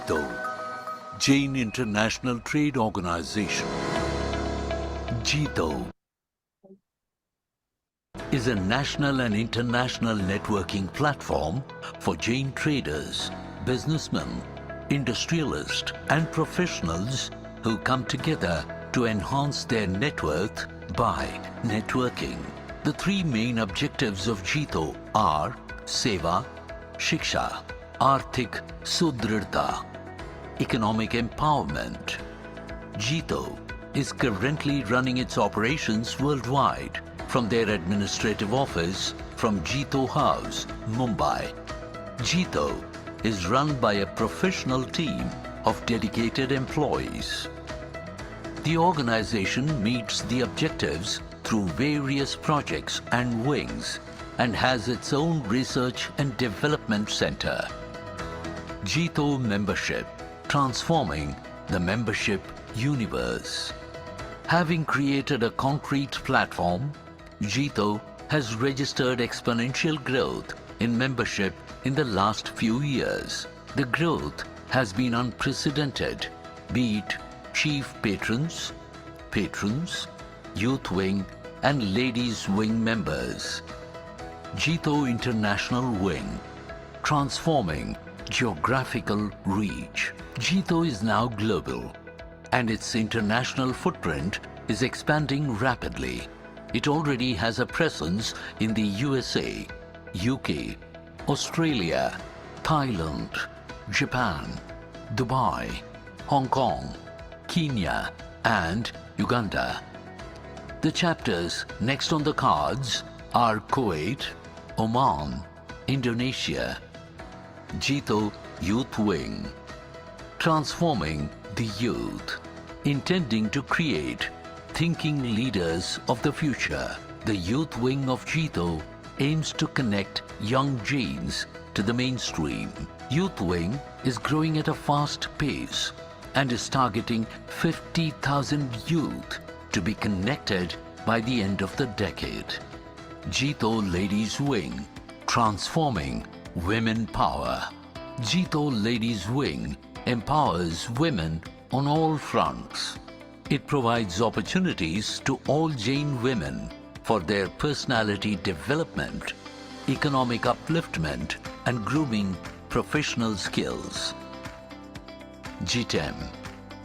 HUBZone, Jain International Trade Organization. HUBZone is a national and international networking platform for Jain traders, businessmen, industrialists and professionals who come together to enhance their net worth by networking. The three main objectives of HUBZone are Seva, Shiksha, Arthik Sudhrita, economic empowerment. HUBZone is currently running its operations worldwide from their administrative office from HUBZone House, Mumbai. HUBZone is run by a professional team of dedicated employees. The organization meets the objectives through various projects and wings and has its own research and development center. HUBZone Membership, transforming the membership universe. Having created a concrete platform, HUBZone has registered exponential growth in membership in the last few years. The growth has been unprecedented, be it chief patrons, youth wing and ladies wing members. HUBZone International Wing, transforming geographical reach. HUBZone is now global and its international footprint is expanding rapidly. It already has a presence in the USA, UK, Australia, Thailand, Japan, Dubai, Hong Kong, Kenya and Uganda. The chapters next on the cards are Kuwait, Oman, Indonesia. HUBZone Youth Wing, transforming the youth, intending to create thinking leaders of the future. The youth wing of HUBZone aims to connect young Jains to the mainstream. Youth wing is growing at a fast pace and is targeting 50,000 youth to be connected by the end of the decade. HUBZone Ladies Wing, transforming women power. HUBZone Ladies Wing empowers women on all fronts. It provides opportunities to all Jain women for their personality development, economic upliftment and grooming professional skills. GTEM,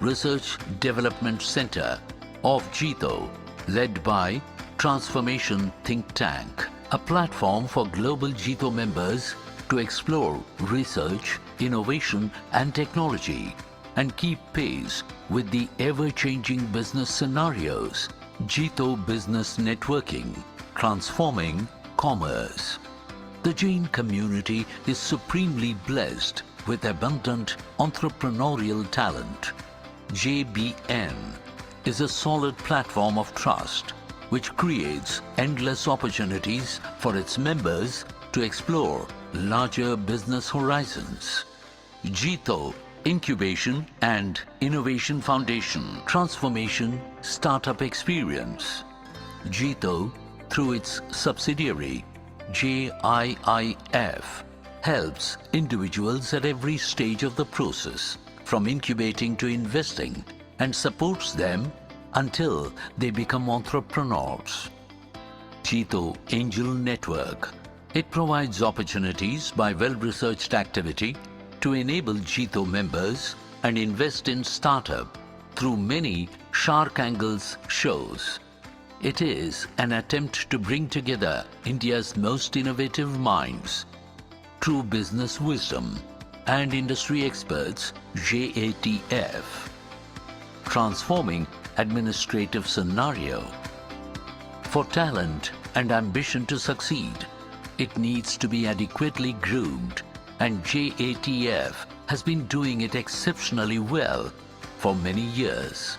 Research Development Center of HUBZone, led by Transformation Think Tank, a platform for global HUBZone members to explore research, innovation and technology and keep pace with the ever-changing business scenarios. HUBZone Business Networking, transforming commerce. The Jain community is supremely blessed with abundant entrepreneurial talent. JBN is a solid platform of trust which creates endless opportunities for its members to explore larger business horizons. HUBZone Incubation and Innovation Foundation, transformation startup experience. HUBZone, through its subsidiary JIIF, helps individuals at every stage of the process, from incubating to investing, and supports them until they become entrepreneurs. HUBZone Angel Network. It provides opportunities by well-researched activity to enable HUBZone members and invest in startup through many Shark Angles shows. It is an attempt to bring together India's most innovative minds, true business wisdom and industry experts, JATF. Transforming administrative scenario. For talent and ambition to succeed, it needs to be adequately groomed, and JATF has been doing it exceptionally well for many years.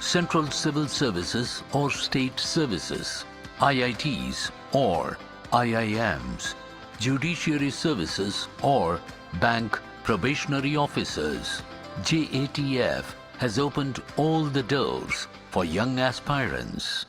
Central Civil Services or State Services, IITs or IIMs, Judiciary Services or Bank Probationary Officers. JATF has opened all the doors for young aspirants.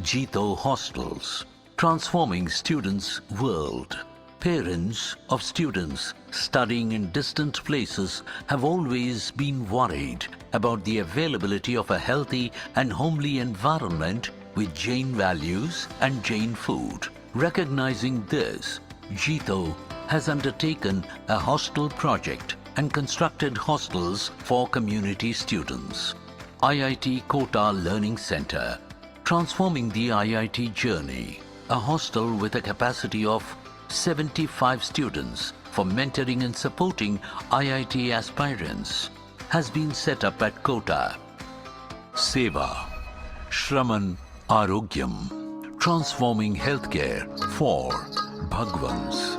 HUBZone Hostels, transforming students' world. Parents of students studying in distant places have always been worried about the availability of a healthy and homely environment with Jain values and Jain food. Recognizing this, Jito has undertaken a hostel project and constructed hostels for community students. IIT Kota Learning Center, transforming the IIT journey. A hostel with a capacity of 75 students for mentoring and supporting IIT aspirants has been set up at Kota. Seva, Shraman Arogyam, transforming healthcare for Bhagwans.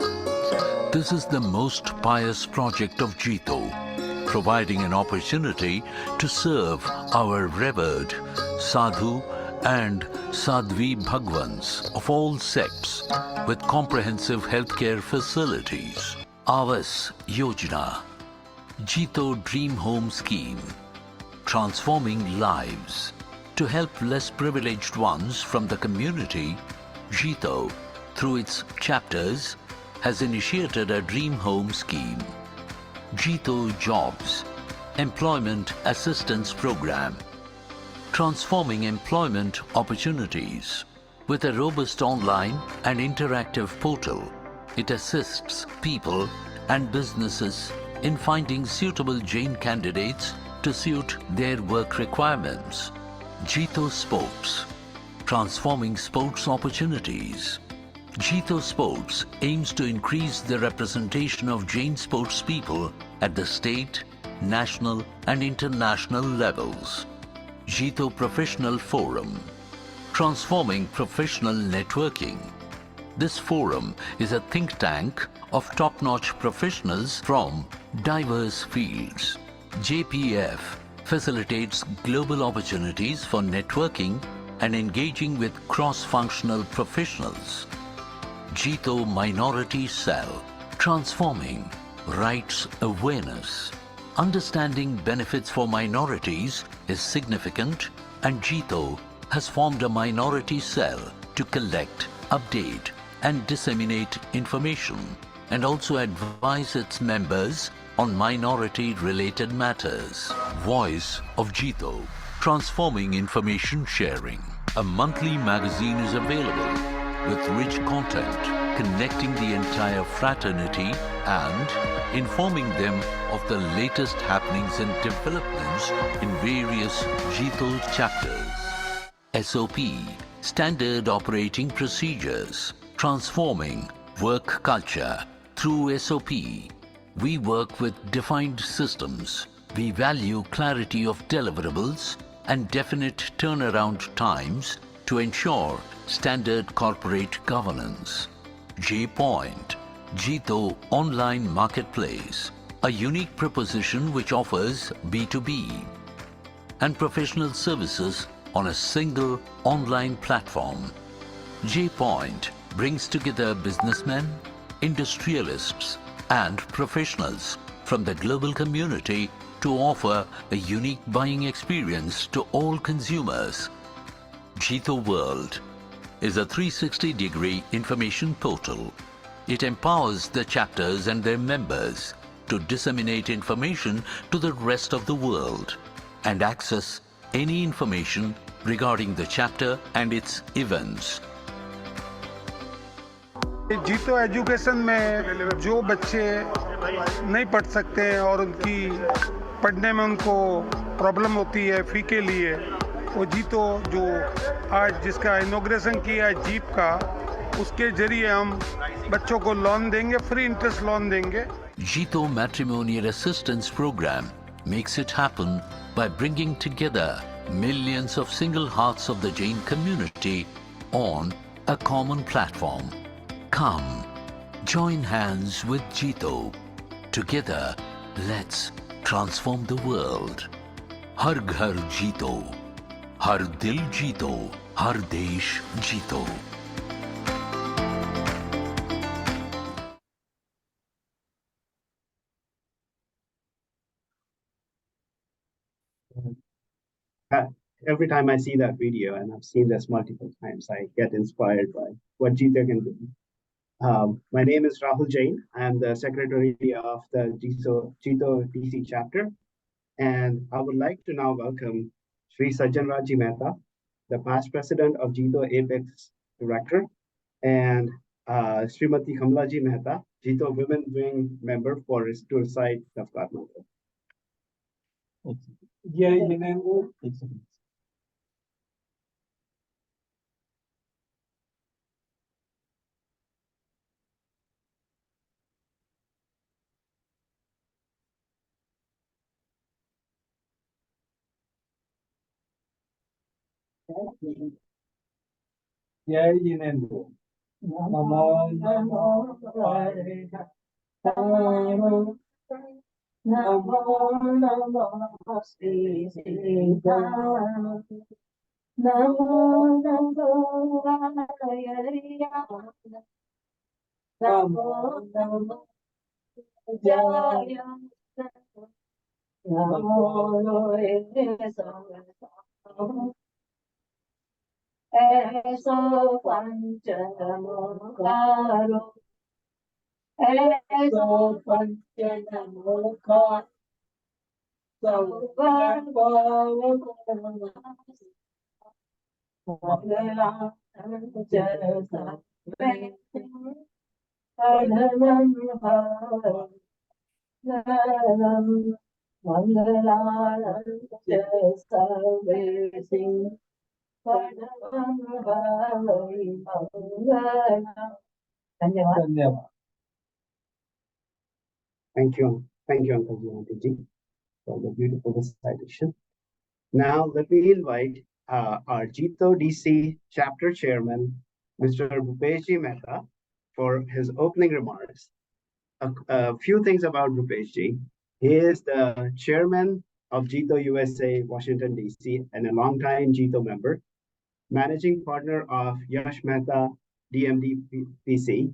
This is the most pious project of Jito, providing an opportunity to serve our revered Sadhu and Sadhvi Bhagwans of all sects with comprehensive healthcare facilities. Avas Yojana, Jito Dream Home Scheme, transforming lives. To help less privileged ones from the community, Jito, through its chapters, has initiated a Dream Home Scheme. Jito Jobs, Employment Assistance Program, transforming employment opportunities. With a robust online and interactive portal, it assists people and businesses in finding suitable Jain candidates to suit their work requirements. Jito Sports, transforming sports opportunities. Jito Sports aims to increase the representation of Jain sports people at the state, national and international levels. Jito Professional Forum, transforming professional networking. This forum is a think tank of top-notch professionals from diverse fields. JPF facilitates global opportunities for networking and engaging with cross-functional professionals. Jito Minority Cell, transforming rights awareness. Understanding benefits for minorities is significant, and Jito has formed a minority cell to collect, update and disseminate information and also advise its members on minority-related matters. Voice of Jito, transforming information sharing. A monthly magazine is available with rich content connecting the entire fraternity and informing them of the latest happenings and developments in various Jito chapters. SOP, Standard Operating Procedures, transforming work culture through SOP. We work with defined systems. We value clarity of deliverables and definite turnaround times to ensure standard corporate governance. J-Point, Jito Online Marketplace, a unique proposition which offers B2B and professional services on a single online platform. J-Point brings together businessmen, industrialists, and professionals from the global community to offer a unique buying experience to all consumers. Jito World is a 360-degree information portal. It empowers the chapters and their members to disseminate information to the rest of the world and access any information regarding the chapter and its events. जीतो education में जो बच्चे नहीं पढ़ सकते हैं और उनकी पढ़ने में उनको प्रॉब्लम होती है फ़ी के लिए, वो जीतो जो आज जिसका इनॉग्रेशन किया है जीप का, उसके जरिए हम बच्चों को लोन देंगे, फ्री इंटरेस्ट लोन देंगे. Jito Matrimonial Assistance Program makes it happen by bringing together millions of single hearts of the Jain community on a common platform. Come, join hands with Jito. Together, let's transform the world. Har Ghar Jito, Har Dil Jito, Har Desh Jito. Every time I see that video, and I've seen this multiple times, I get inspired by what Jito can do. My name is Rahul Jain. I'm the secretary of the Jito DC chapter. And I would like to now welcome Sri Sajjanraji Mehta, the past president of Jito Apex director, and Srimati Kamlaji Mehta, Jito Women Wing member for to recite Daftar Mantra. Yeah, Jai Jinendra. Namo Namo Namo Namo Namo Sri Sri Namo Namo Namo Namo Jaya Namo Eso Panchanamukaro Eso Panchanamukaro Mangala Jasa Adhanam Haram Mangala Jasa Thank you, Uncle Ji, for the beautiful recitation. Now, let me invite our Jito DC chapter chairman, Mr. Bhupesh Mehta, for his opening remarks. A few things about Bhupesh Ji. He is the chairman of Jito USA, Washington, DC, and a longtime Jito member, managing partner of Yash Mehta DMD PC.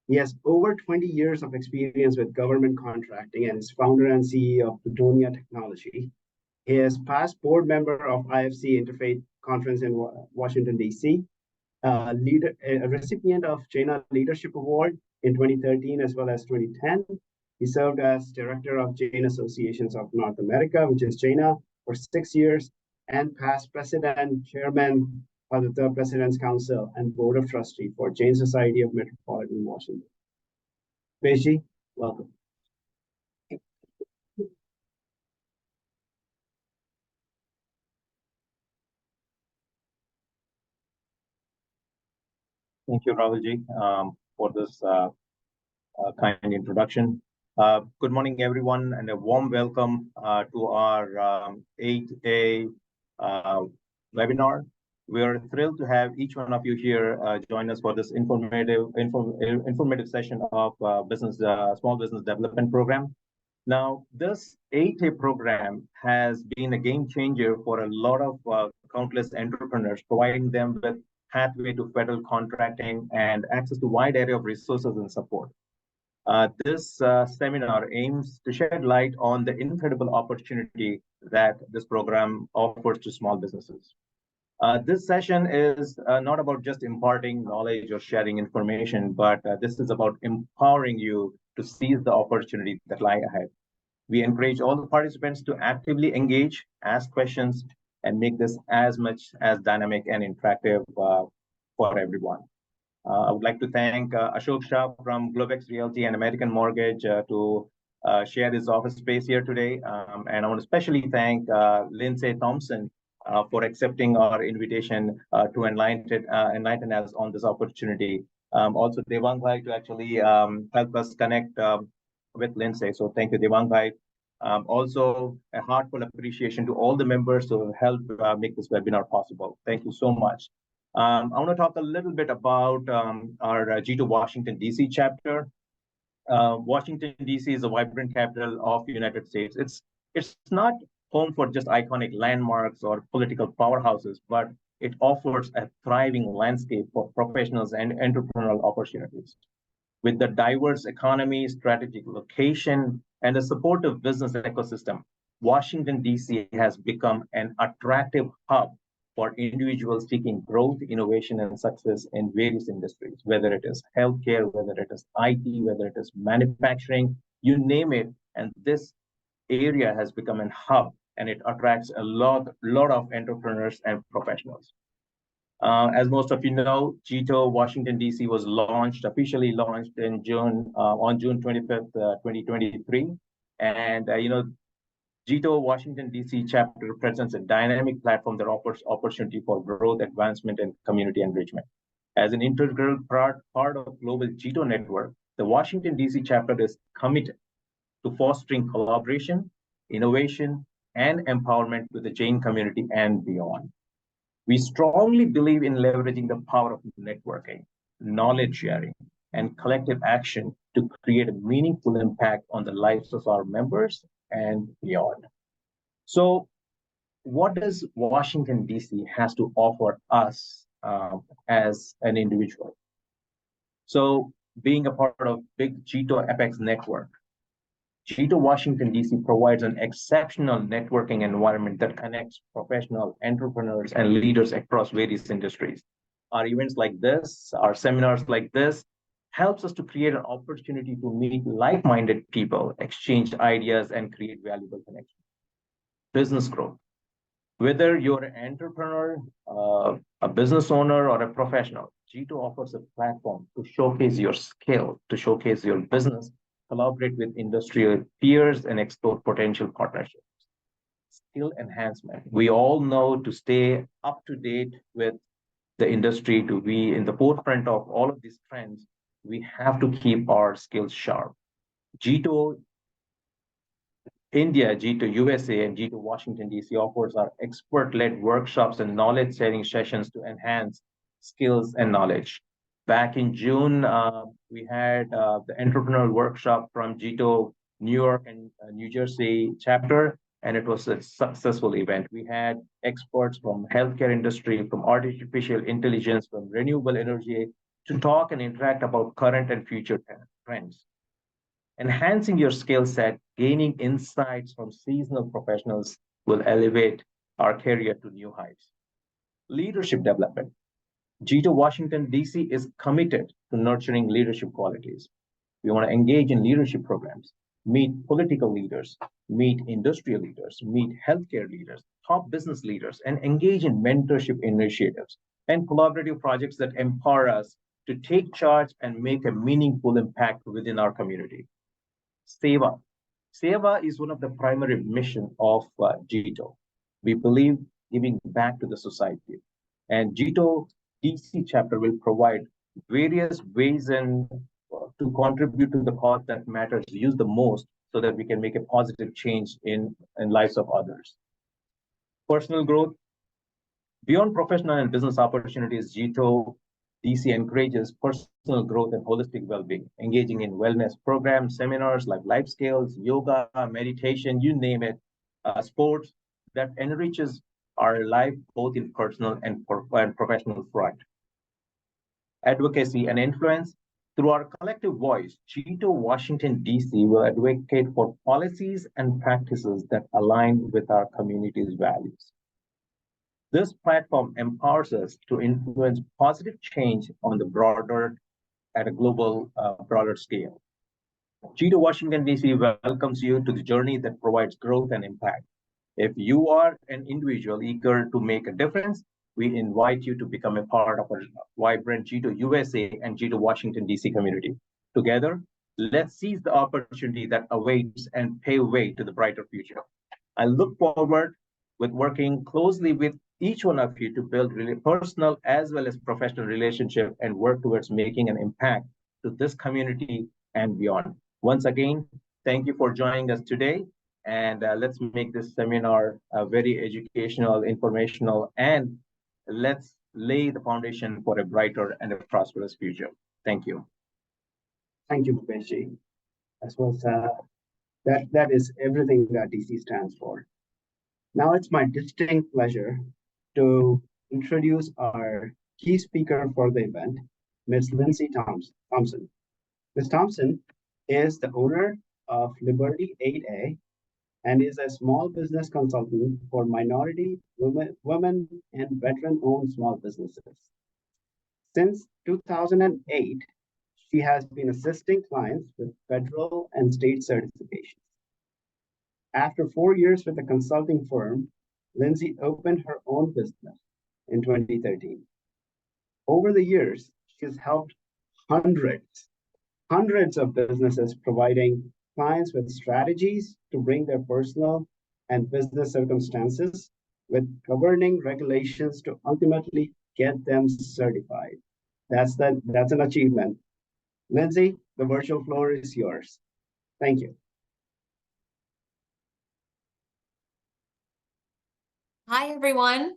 He has over 20 years of experience with government contracting and is founder and CEO of Plutonia Technology. He is past board member of IFC Interfaith Conference in Washington, D.C., a recipient of Jaina Leadership Award in 2013 as well as 2010. He served as director of Jain Associations of North America, which is Jaina, for 6 years, and past president, chairman of the Third President's Council and Board of Trustee for Jain Society of Metropolitan Washington. Peji, welcome. Thank you, Rahulji, for this kind introduction. Good morning, everyone, and a warm welcome to our 8A webinar. We are thrilled to have each one of you here join us for this informative session of small business development program. Now, this 8A program has been a game changer for a lot of countless entrepreneurs, providing them with pathway to federal contracting and access to wide area of resources and support. This seminar aims to shed light on the incredible opportunity that this program offers to small businesses. This session is not about just imparting knowledge or sharing information, but this is about empowering you to seize the opportunity that lie ahead. We encourage all the participants to actively engage, ask questions, and make this as much as dynamic and interactive for everyone. I would like to thank Ashok Shah from Globex Realty and American Mortgage to share his office space here today. And I want to especially thank Lindsay Thompson for accepting our invitation to enlighten us on this opportunity. Also, Devang Bhai to actually help us connect with Lindsay. So thank you, Devang Bhai. Also, a heartfelt appreciation to all the members who have helped make this webinar possible. Thank you so much. I want to talk a little bit about our Jito Washington, D.C. chapter. Washington, D.C. is a vibrant capital of the United States. It's not home for just iconic landmarks or political powerhouses, but it offers a thriving landscape for professionals and entrepreneurial opportunities. With the diverse economy, strategic location, and a supportive business ecosystem, Washington, D.C. has become an attractive hub for individuals seeking growth, innovation, and success in various industries, whether it is healthcare, whether it is IT, whether it is manufacturing, you name it. And this area has become a hub, and it attracts a lot of entrepreneurs and professionals. As most of you know, GITO Washington DC was officially launched in June on June 25th, 2023, and GITO Washington DC chapter presents a dynamic platform that offers opportunity for growth, advancement, and community enrichment. As an integral part of global GITO network, the Washington DC chapter is committed to fostering collaboration, innovation, and empowerment with the Jain community and beyond. We strongly believe in leveraging the power of networking, knowledge sharing, and collective action to create a meaningful impact on the lives of our members and beyond. So, what does Washington, D.C. has to offer us as an individual? So, being a part of big GITO Apex network, GITO Washington, D.C. provides an exceptional networking environment that connects professional entrepreneurs and leaders across various industries. Our events like this, our seminars like this, helps us to create an opportunity to meet like-minded people, exchange ideas, and create valuable connections. Business growth. Whether you're an entrepreneur, a business owner, or a professional, GITO offers a platform to showcase your skill, to showcase your business, collaborate with industrial peers, and explore potential partnerships. Skill enhancement. We all know to stay up to date with the industry, to be in the forefront of all of these trends, we have to keep our skills sharp. GITO India, GITO USA, and GITO Washington, D.C. offers our expert-led workshops and knowledge-sharing sessions to enhance skills and knowledge. Back in June, we had the entrepreneurial workshop from GITO New York and New Jersey chapter, and it was a successful event. We had experts from healthcare industry, from artificial intelligence, from renewable energy to talk and interact about current and future trends. Enhancing your skill set, gaining insights from seasonal professionals will elevate our career to new heights. Leadership development. GITO Washington, D.C. is committed to nurturing leadership qualities. We want to engage in leadership programs, meet political leaders, meet industrial leaders, meet healthcare leaders, top business leaders, and engage in mentorship initiatives and collaborative projects that empower us to take charge and make a meaningful impact within our community. Seva. Seva is one of the primary mission of GITO. We believe giving back to the society. And GITO DC chapter will provide various ways and to contribute to the cause that matters use the most so that we can make a positive change in lives of others. Personal growth. Beyond professional and business opportunities, GITO DC encourages personal growth and holistic well-being, engaging in wellness programs, seminars like life skills, yoga, meditation, you name it, sports that enriches our life both in personal and professional front. Advocacy and influence. Through our collective voice, GITO Washington, D.C. will advocate for policies and practices that align with our community's values. This platform empowers us to influence positive change on the at a global, broader scale. GITO Washington, D.C. welcomes you to the journey that provides growth and impact. If you are an individual eager to make a difference, we invite you to become a part of a vibrant GITO USA and GITO Washington, D.C. community. Together, let's seize the opportunity that awaits and pave way to the brighter future. I look forward with working closely with each one of you to build really personal as well as professional relationship and work towards making an impact to this community and beyond. Once again, thank you for joining us today. And let's make this seminar very educational, informational, and let's lay the foundation for a brighter and a prosperous future. Thank you. Thank you, Bhupesh. That is everything that DC stands for. Now it's my distinct pleasure to introduce our key speaker for the event, Ms. Lindsay Thompson. Ms. Thompson is the owner of Liberty 8A, and is a small business consultant for minority, women and veteran-owned small businesses. Since 2008, she has been assisting clients with federal and state certifications. After 4 years with a consulting firm, Lindsay opened her own business in 2013. Over the years, she has helped hundreds of businesses, providing clients with strategies to bring their personal and business circumstances with governing regulations to ultimately get them certified. That's an achievement. Lindsay, the virtual floor is yours. Thank you. Hi, everyone.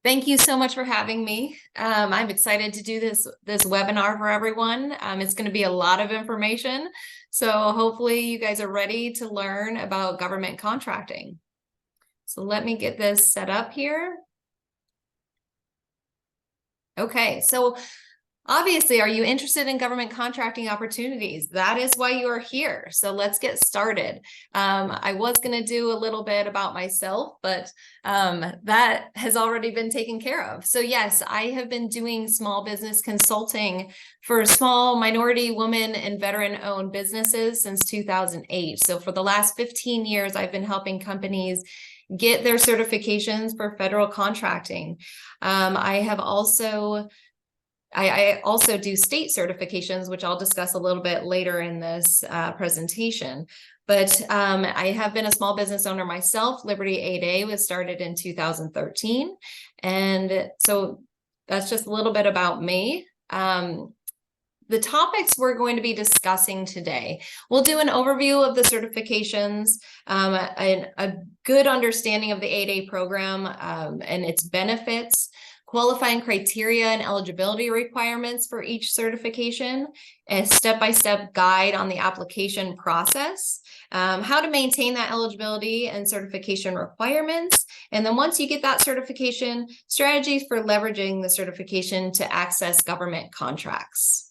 Thank you so much for having me. I'm excited to do this webinar for everyone. It's going to be a lot of information. So hopefully you guys are ready to learn about government contracting. So let me get this set up here. Okay, so obviously, are you interested in government contracting opportunities? That is why you are here. So let's get started. I was going to do a little bit about myself, but that has already been taken care of. So yes, I have been doing small business consulting for small minority, women, and veteran-owned businesses since 2008. So for the last 15 years, I've been helping companies get their certifications for federal contracting. I also do state certifications, which I'll discuss a little bit later in this presentation. But I have been a small business owner myself. Liberty 8A was started in 2013. And so that's just a little bit about me. The topics we're going to be discussing today, we'll do an overview of the certifications, a good understanding of the 8A program and its benefits, qualifying criteria and eligibility requirements for each certification, a step-by-step guide on the application process, how to maintain that eligibility and certification requirements, and then once you get that certification, strategies for leveraging the certification to access government contracts.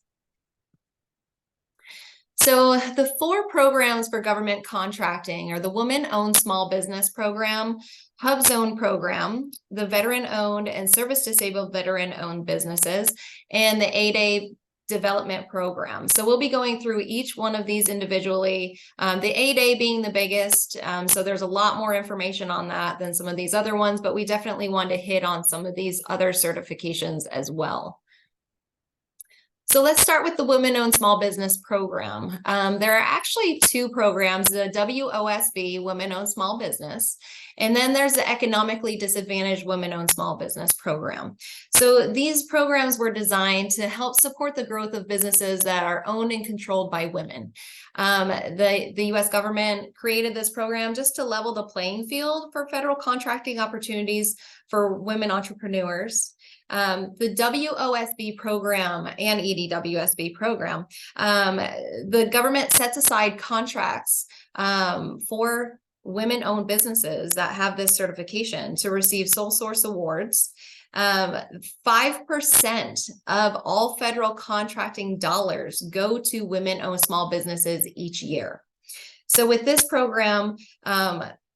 So the 4 programs for government contracting are the Women-Owned Small Business Program, HUBZone program, the Veteran-Owned and Service-Disabled Veteran-Owned Businesses, and the 8A Development Program. So we'll be going through each one of these individually, the 8A being the biggest, so there's a lot more information on that than some of these other ones, but we definitely want to hit on some of these other certifications as well. So let's start with the Women-Owned Small Business Program. There are actually 2 programs, the WOSB, Women-Owned Small Business, and then there's the Economically Disadvantaged Women-Owned Small Business Program. So these programs were designed to help support the growth of businesses that are owned and controlled by women. The U.S. government created this program just to level the playing field for federal contracting opportunities for women entrepreneurs. The WOSB program and EDWSB program, the government sets aside contracts for women-owned businesses that have this certification to receive sole source awards. 5% of all federal contracting dollars go to women-owned small businesses each year. So with this program,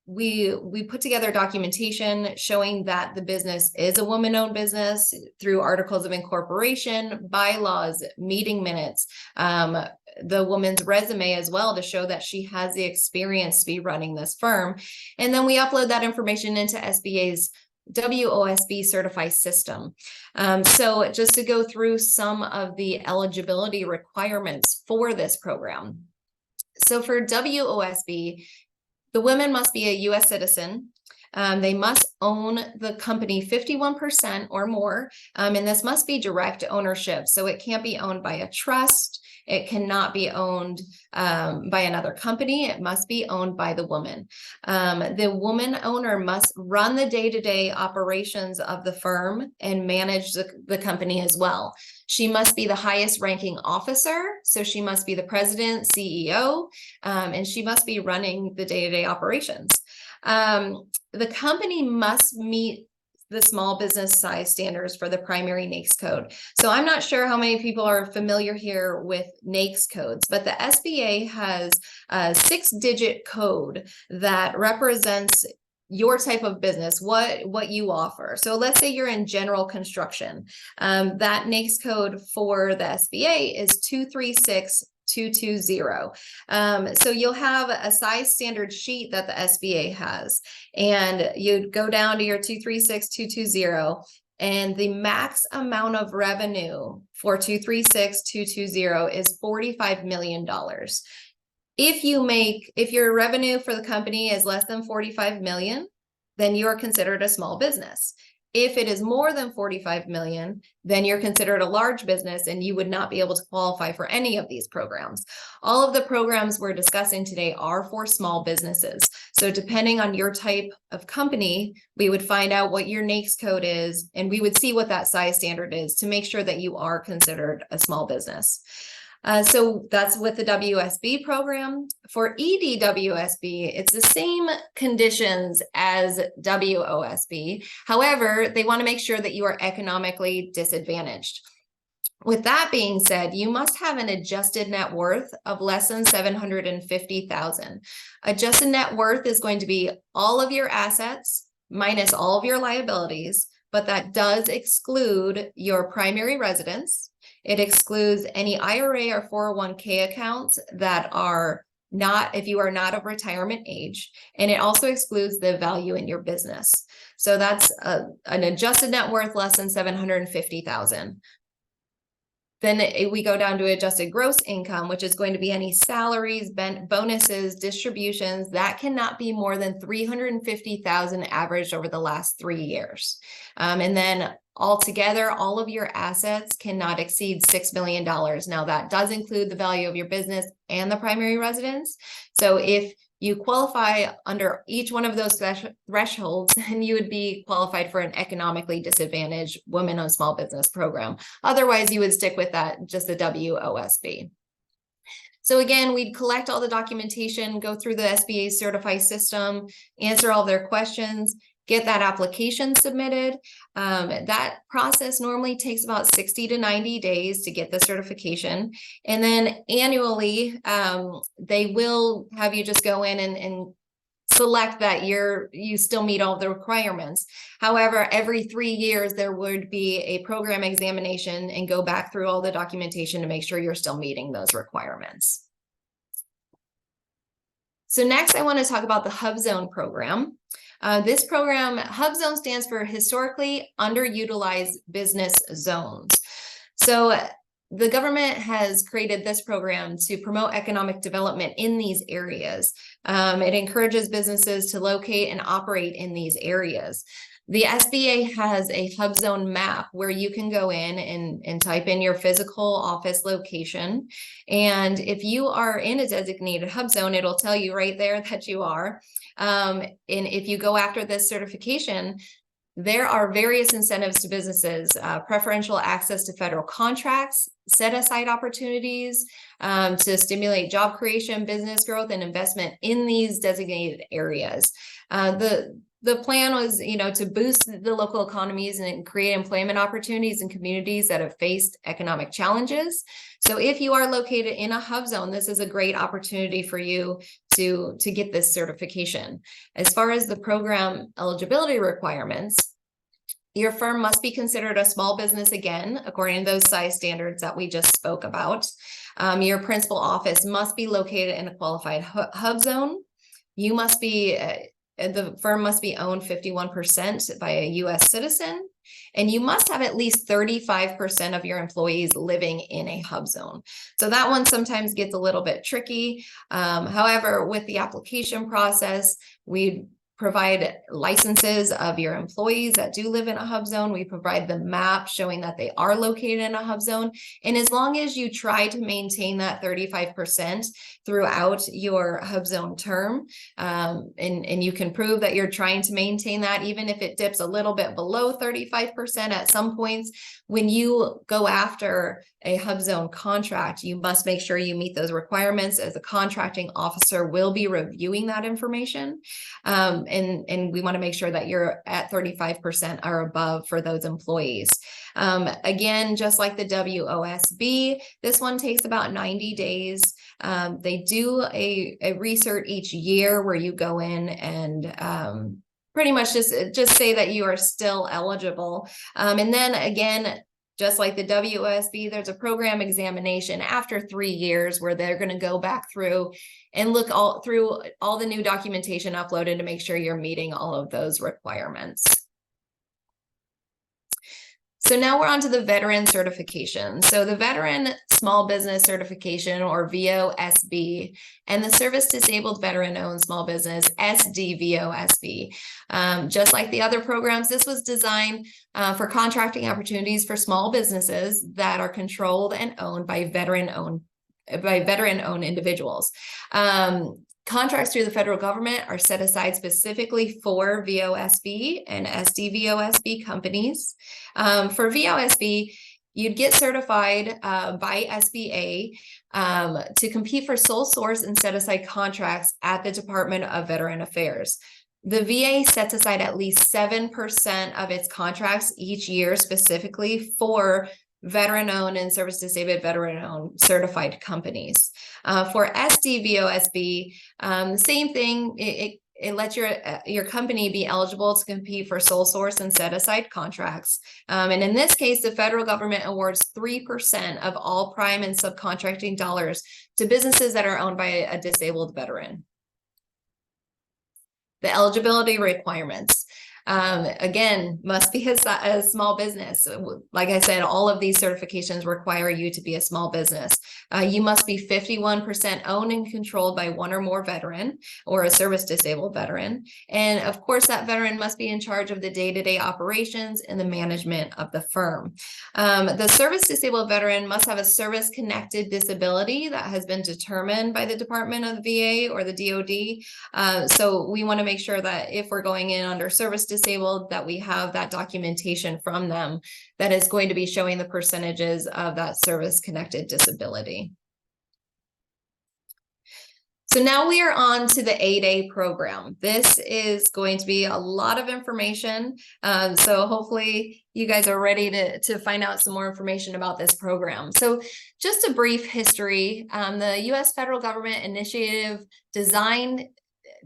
we put together documentation showing that the business is a woman-owned business through articles of incorporation, bylaws, meeting minutes, the woman's resume as well to show that she has the experience to be running this firm. And then we upload that information into SBA's WOSB certified system. So just to go through some of the eligibility requirements for this program. So for WOSB, the women must be a U.S. citizen. They must own the company 51% or more, and this must be direct ownership. So it can't be owned by a trust. It cannot be owned by another company. It must be owned by the woman. The woman owner must run the day-to-day operations of the firm and manage the company as well. She must be the highest ranking officer. So she must be the president, CEO, and she must be running the day-to-day operations. The company must meet the small business size standards for the primary NAICS code. So I'm not sure how many people are familiar here with NAICS codes, but the SBA has a 6-digit code that represents your type of business, what you offer. So let's say you're in general construction. That NAICS code for the SBA is 236220. So you'll have a size standard sheet that the SBA has, and you go down to your 236220, and the max amount of revenue for 236220 is $45 million. If your revenue for the company is less than 45 million, then you are considered a small business. If it is more than 45 million, then you're considered a large business and you would not be able to qualify for any of these programs. All of the programs we're discussing today are for small businesses. So depending on your type of company, we would find out what your NAICS code is, and we would see what that size standard is to make sure that you are considered a small business. So that's with the WOSB program. For EDWOSB, it's the same conditions as WOSB. However, they want to make sure that you are economically disadvantaged. With that being said, you must have an adjusted net worth of less than 750,000. Adjusted net worth is going to be all of your assets minus all of your liabilities, but that does exclude your primary residence. It excludes any IRA or 401k accounts that are not, if you are not of retirement age, and it also excludes the value in your business. So that's an adjusted net worth less than 750,000. Then we go down to adjusted gross income, which is going to be any salaries, bonuses, distributions that cannot be more than 350,000 averaged over the last 3 years. And then altogether, all of your assets cannot exceed $6 million. Now that does include the value of your business and the primary residence. So if you qualify under each one of those thresholds, and you would be qualified for an economically disadvantaged women-owned small business program. Otherwise, you would stick with that, just the WOSB. So again, we'd collect all the documentation, go through the SBA certified system, answer all their questions, get that application submitted. That process normally takes about 60 to 90 days to get the certification. And then annually, they will have you just go in and select that you still meet all the requirements. However, every 3 years, there would be a program examination and go back through all the documentation to make sure you're still meeting those requirements. So next, I want to talk about the HUBZone program. This program, HUBZone, stands for Historically Underutilized Business Zones. So the government has created this program to promote economic development in these areas. It encourages businesses to locate and operate in these areas. The SBA has a HUBZone map where you can go in and type in your physical office location. And if you are in a designated HUBZone, it'll tell you right there that you are. And if you go after this certification, there are various incentives to businesses, preferential access to federal contracts, set-aside opportunities to stimulate job creation, business growth, and investment in these designated areas. The plan was, to boost the local economies and create employment opportunities in communities that have faced economic challenges. So if you are located in a HUBZone, this is a great opportunity for you to get this certification. As far as the program eligibility requirements, your firm must be considered a small business again, according to those size standards that we just spoke about. Your principal office must be located in a qualified HUBZone. You must be the firm must be owned 51% by a U.S. citizen, and you must have at least 35% of your employees living in a HUBZone. So that one sometimes gets a little bit tricky. However, with the application process, we provide licenses of your employees that do live in a HUBZone. We provide the map showing that they are located in a HUBZone. And as long as you try to maintain that 35% throughout your HUBZone term, and you can prove that you're trying to maintain that, even if it dips a little bit below 35% at some points, when you go after a HUBZone contract, you must make sure you meet those requirements, as a contracting officer will be reviewing that information. And we want to make sure that you're at 35% or above for those employees. Again, just like the WOSB, this one takes about 90 days. They do a research each year where you go in and pretty much just say that you are still eligible. And then again, just like the WOSB, there's a program examination after 3 years where they're going to go back through and look through all the new documentation uploaded to make sure you're meeting all of those requirements. So now we're on to the veteran certification. So the Veteran Small Business Certification, or VOSB, and the Service Disabled Veteran Owned Small Business, SDVOSB. Just like the other programs, this was designed for contracting opportunities for small businesses that are controlled and owned by veteran-owned individuals. Contracts through the federal government are set aside specifically for VOSB and SDVOSB companies. For VOSB, you'd get certified by SBA to compete for sole source and set aside contracts at the Department of Veteran Affairs. The VA sets aside at least 7% of its contracts each year specifically for veteran-owned and service-disabled veteran-owned certified companies. For SDVOSB, the same thing. It lets your company be eligible to compete for sole source and set-aside contracts. And in this case, the federal government awards 3% of all prime and subcontracting dollars to businesses that are owned by a disabled veteran. The eligibility requirements. Again, must be a small business. Like I said, all of these certifications require you to be a small business. You must be 51% owned and controlled by one or more veteran or a service disabled veteran. And of course, that veteran must be in charge of the day-to-day operations and the management of the firm. The service disabled veteran must have a service-connected disability that has been determined by the Department of the VA or the DOD. So we want to make sure that if we're going in under service disabled, that we have that documentation from them that is going to be showing the percentages of that service-connected disability. So now we are on to the 8A program. This is going to be a lot of information. So hopefully you guys are ready to find out some more information about this program. So just a brief history. The U.S. federal government initiative designed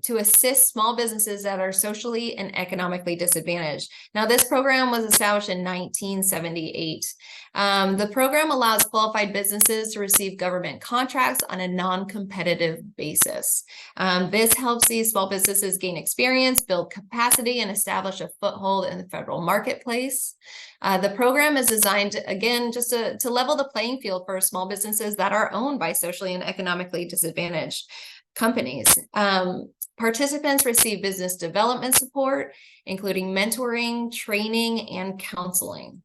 to assist small businesses that are socially and economically disadvantaged. Now, this program was established in 1978. The program allows qualified businesses to receive government contracts on a non-competitive basis. This helps these small businesses gain experience, build capacity, and establish a foothold in the federal marketplace. The program is designed, again, just to level the playing field for small businesses that are owned by socially and economically disadvantaged companies. Participants receive business development support, including mentoring, training, and counseling.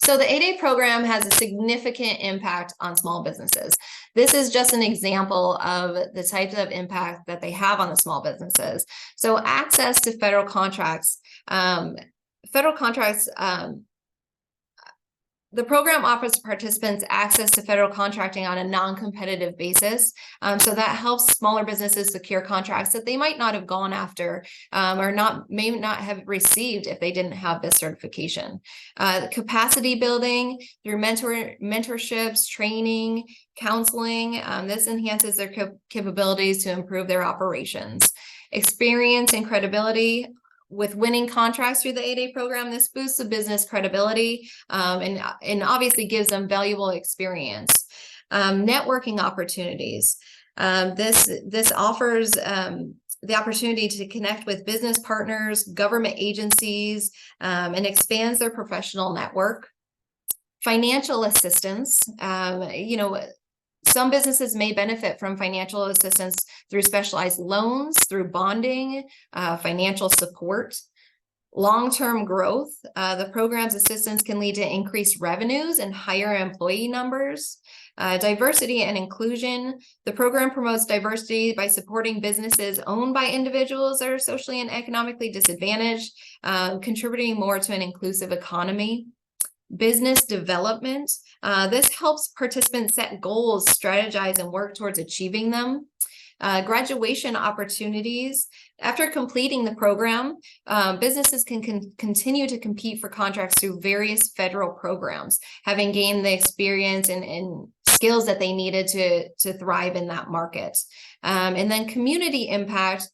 So the 8A program has a significant impact on small businesses. This is just an example of the types of impact that they have on the small businesses. So access to federal contracts. The program offers participants access to federal contracting on a non-competitive basis. So that helps smaller businesses secure contracts that they might not have gone after or may not have received if they didn't have this certification. Capacity building through mentorships, training, counseling. This enhances their capabilities to improve their operations. Experience and credibility. With winning contracts through the 8A program, this boosts the business credibility and obviously gives them valuable experience. Networking opportunities. This offers the opportunity to connect with business partners, government agencies, and expands their professional network. Financial assistance. Some businesses may benefit from financial assistance through specialized loans, through bonding, financial support. Long-term growth. The program's assistance can lead to increased revenues and higher employee numbers. Diversity and inclusion. The program promotes diversity by supporting businesses owned by individuals that are socially and economically disadvantaged, contributing more to an inclusive economy. Business development. This helps participants set goals, strategize, and work towards achieving them. Graduation opportunities. After completing the program, businesses can continue to compete for contracts through various federal programs, having gained the experience and skills that they needed to thrive in that market. And then community impact.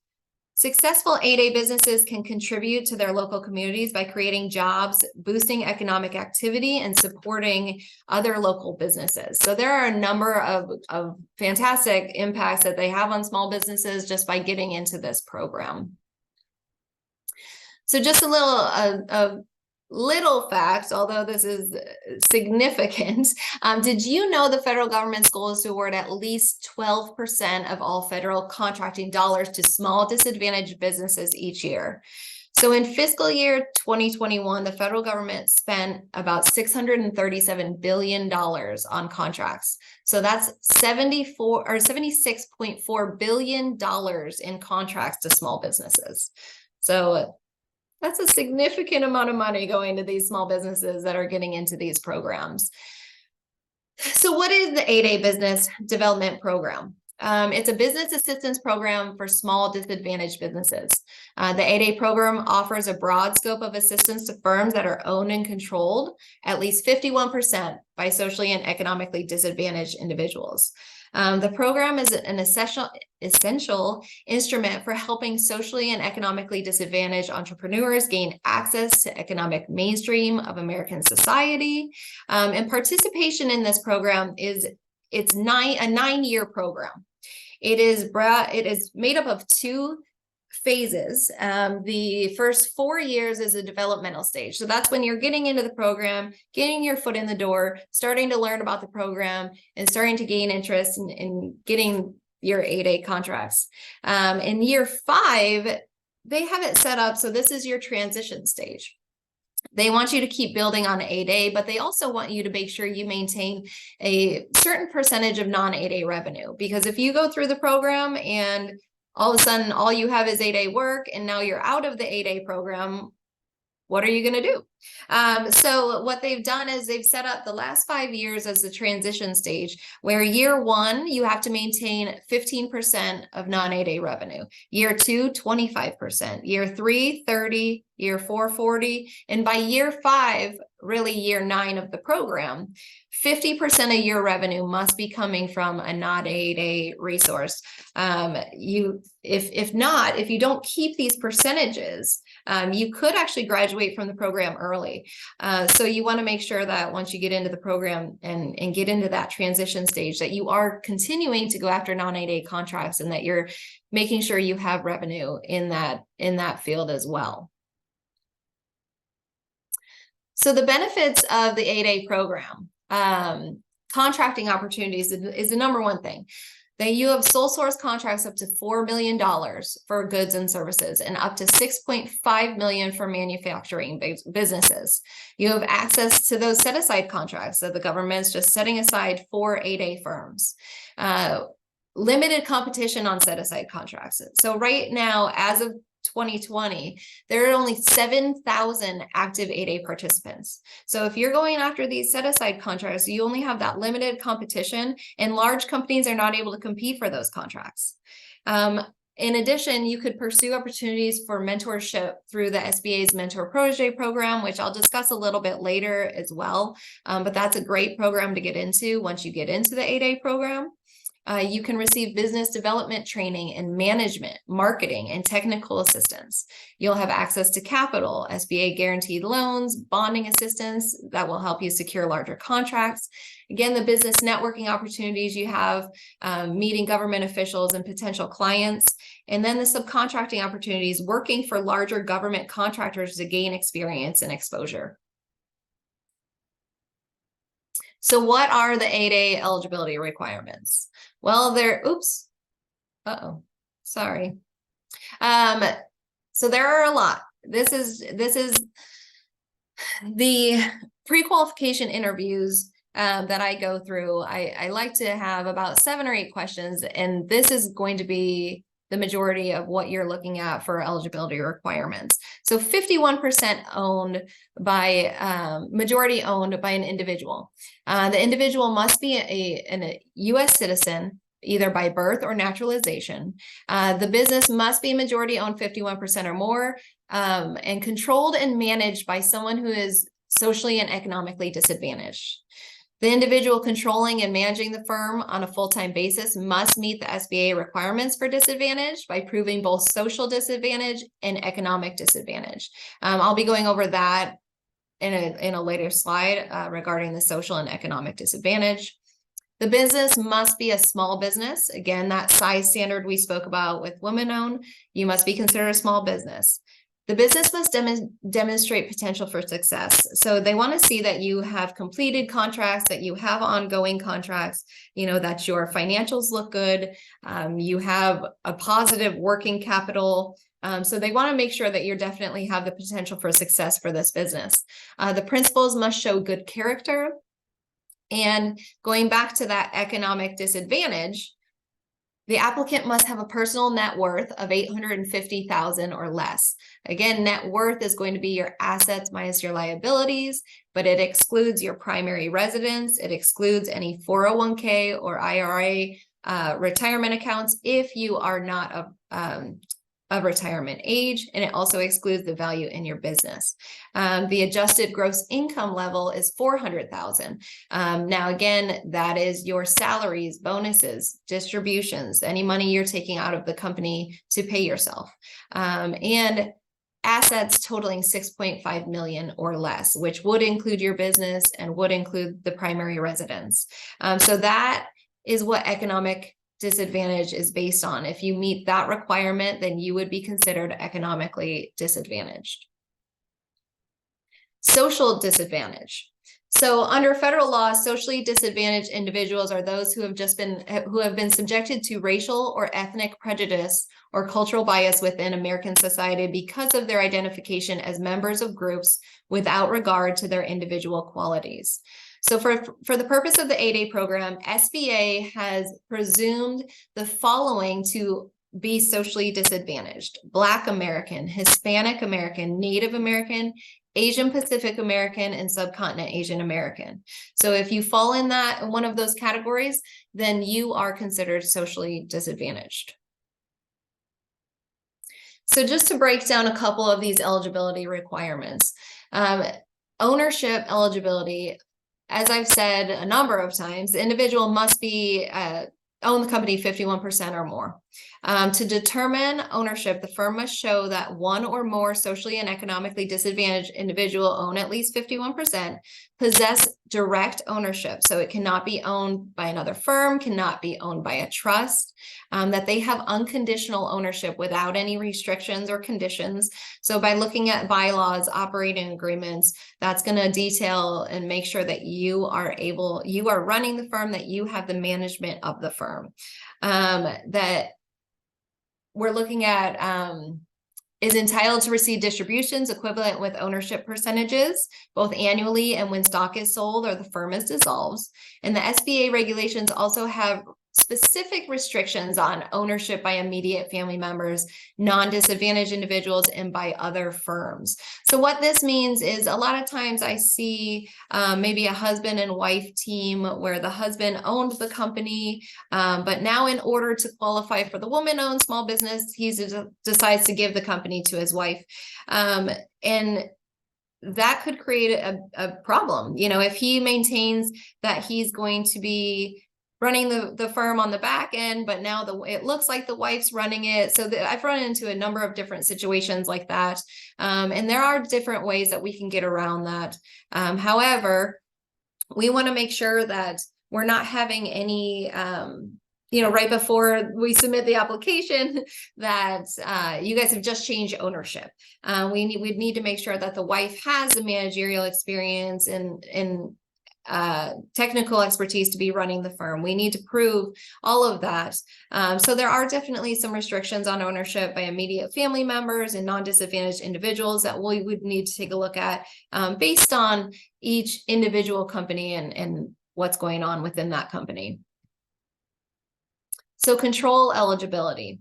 Successful 8A businesses can contribute to their local communities by creating jobs, boosting economic activity, and supporting other local businesses. So there are a number of fantastic impacts that they have on small businesses just by getting into this program. So just a little fact, although this is significant, did you know the federal government's goal is to award at least 12% of all federal contracting dollars to small disadvantaged businesses each year? So in fiscal year 2021, the federal government spent about $637 billion on contracts. So that's $76.4 billion in contracts to small businesses. So that's a significant amount of money going to these small businesses that are getting into these programs. So what is the 8A Business Development Program? It's a business assistance program for small disadvantaged businesses. The 8A program offers a broad scope of assistance to firms that are owned and controlled at least 51% by socially and economically disadvantaged individuals. The program is an essential instrument for helping socially and economically disadvantaged entrepreneurs gain access to economic mainstream of American society. And participation in this program it's a 9-year program. It is made up of 2 phases. The first 4 years is a developmental stage. So that's when you're getting into the program, getting your foot in the door, starting to learn about the program, and starting to gain interest in getting your 8A contracts. In year 5, they have it set up so this is your transition stage. They want you to keep building on 8A, but they also want you to make sure you maintain a certain percentage of non-8A revenue. Because if you go through the program and all of a sudden, all you have is 8A work, and now you're out of the 8A program, what are you going to do? So what they've done is they've set up the last 5 years as the transition stage, where year 1, you have to maintain 15% of non-8A revenue. Year 2, 25%. Year 3, 30. Year 4, 40. And by year 5, really year 9 of the program, 50% of your revenue must be coming from a non-8A resource. If not, if you don't keep these percentages, you could actually graduate from the program early. So you want to make sure that once you get into the program and get into that transition stage, that you are continuing to go after non-8A contracts and that you're making sure you have revenue in that field as well. So the benefits of the 8A program, contracting opportunities is the number one thing. That you have sole source contracts up to $4 million for goods and services and up to $6.5 million for manufacturing businesses. You have access to those set aside contracts that the government's just setting aside for 8A firms. Limited competition on set aside contracts. So right now, as of 2020, there are only 7,000 active 8A participants. So if you're going after these set-aside contracts, you only have that limited competition, and large companies are not able to compete for those contracts. In addition, you could pursue opportunities for mentorship through the SBA's Mentor Protege program, which I'll discuss a little bit later as well. But that's a great program to get into once you get into the 8A program. You can receive business development training in management, marketing, and technical assistance. You'll have access to capital, SBA guaranteed loans, bonding assistance that will help you secure larger contracts. Again, the business networking opportunities you have, meeting government officials and potential clients, and then the subcontracting opportunities, working for larger government contractors to gain experience and exposure. So what are the 8A eligibility requirements? Well, sorry. So there are a lot. This is the pre-qualification interviews that I go through. I like to have about 7 or 8 questions, and this is going to be the majority of what you're looking at for eligibility requirements. So 51% owned by, majority owned by an individual. The individual must be a U.S. citizen either by birth or naturalization. The business must be majority owned 51% or more, and controlled and managed by someone who is socially and economically disadvantaged. The individual controlling and managing the firm on a full-time basis must meet the SBA requirements for disadvantage by proving both social disadvantage and economic disadvantage. I'll be going over that in a later slide regarding the social and economic disadvantage. The business must be a small business. Again, that size standard we spoke about with women-owned, you must be considered a small business. The business must demonstrate potential for success. So they want to see that you have completed contracts, that you have ongoing contracts, that your financials look good, you have a positive working capital. So they want to make sure that you definitely have the potential for success for this business. The principals must show good character. And going back to that economic disadvantage, the applicant must have a personal net worth of $850,000 or less. Again, net worth is going to be your assets minus your liabilities, but it excludes your primary residence. It excludes any 401k or IRA retirement accounts if you are not of retirement age, and it also excludes the value in your business. The adjusted gross income level is $400,000. Now, again, that is your salaries, bonuses, distributions, any money you're taking out of the company to pay yourself, and assets totaling 6.5 million or less, which would include your business and would include the primary residence. So that is what economic disadvantage is based on. If you meet that requirement, then you would be considered economically disadvantaged. Social disadvantage. So under federal law, socially disadvantaged individuals are those who have been subjected to racial or ethnic prejudice or cultural bias within American society because of their identification as members of groups without regard to their individual qualities. So for the purpose of the 8A program, SBA has presumed the following to be socially disadvantaged: Black American, Hispanic American, Native American, Asian Pacific American, and Subcontinent Asian American. So if you fall in one of those categories, then you are considered socially disadvantaged. So just to break down a couple of these eligibility requirements. Ownership eligibility. As I've said a number of times, the individual must be own the company 51% or more. To determine ownership, the firm must show that one or more socially and economically disadvantaged individual own at least 51%, possess direct ownership. So it cannot be owned by another firm, cannot be owned by a trust, that they have unconditional ownership without any restrictions or conditions. So by looking at bylaws, operating agreements, that's going to detail and make sure that you are running the firm, that you have the management of the firm. That we're looking at is entitled to receive distributions equivalent with ownership percentages, both annually and when stock is sold or the firm is dissolved. And the SBA regulations also have specific restrictions on ownership by immediate family members, non-disadvantaged individuals, and by other firms. So what this means is a lot of times I see maybe a husband and wife team where the husband owned the company, but now in order to qualify for the woman-owned small business, he decides to give the company to his wife. And that could create a problem. If he maintains that he's going to be running the firm on the back end, but now it looks like the wife's running it. So I've run into a number of different situations like that. And there are different ways that we can get around that. However, we want to make sure that we're not having any, right before we submit the application that you guys have just changed ownership. We need to make sure that the wife has the managerial experience and technical expertise to be running the firm. We need to prove all of that. So there are definitely some restrictions on ownership by immediate family members and non-disadvantaged individuals that we would need to take a look at based on each individual company and what's going on within that company. So control eligibility.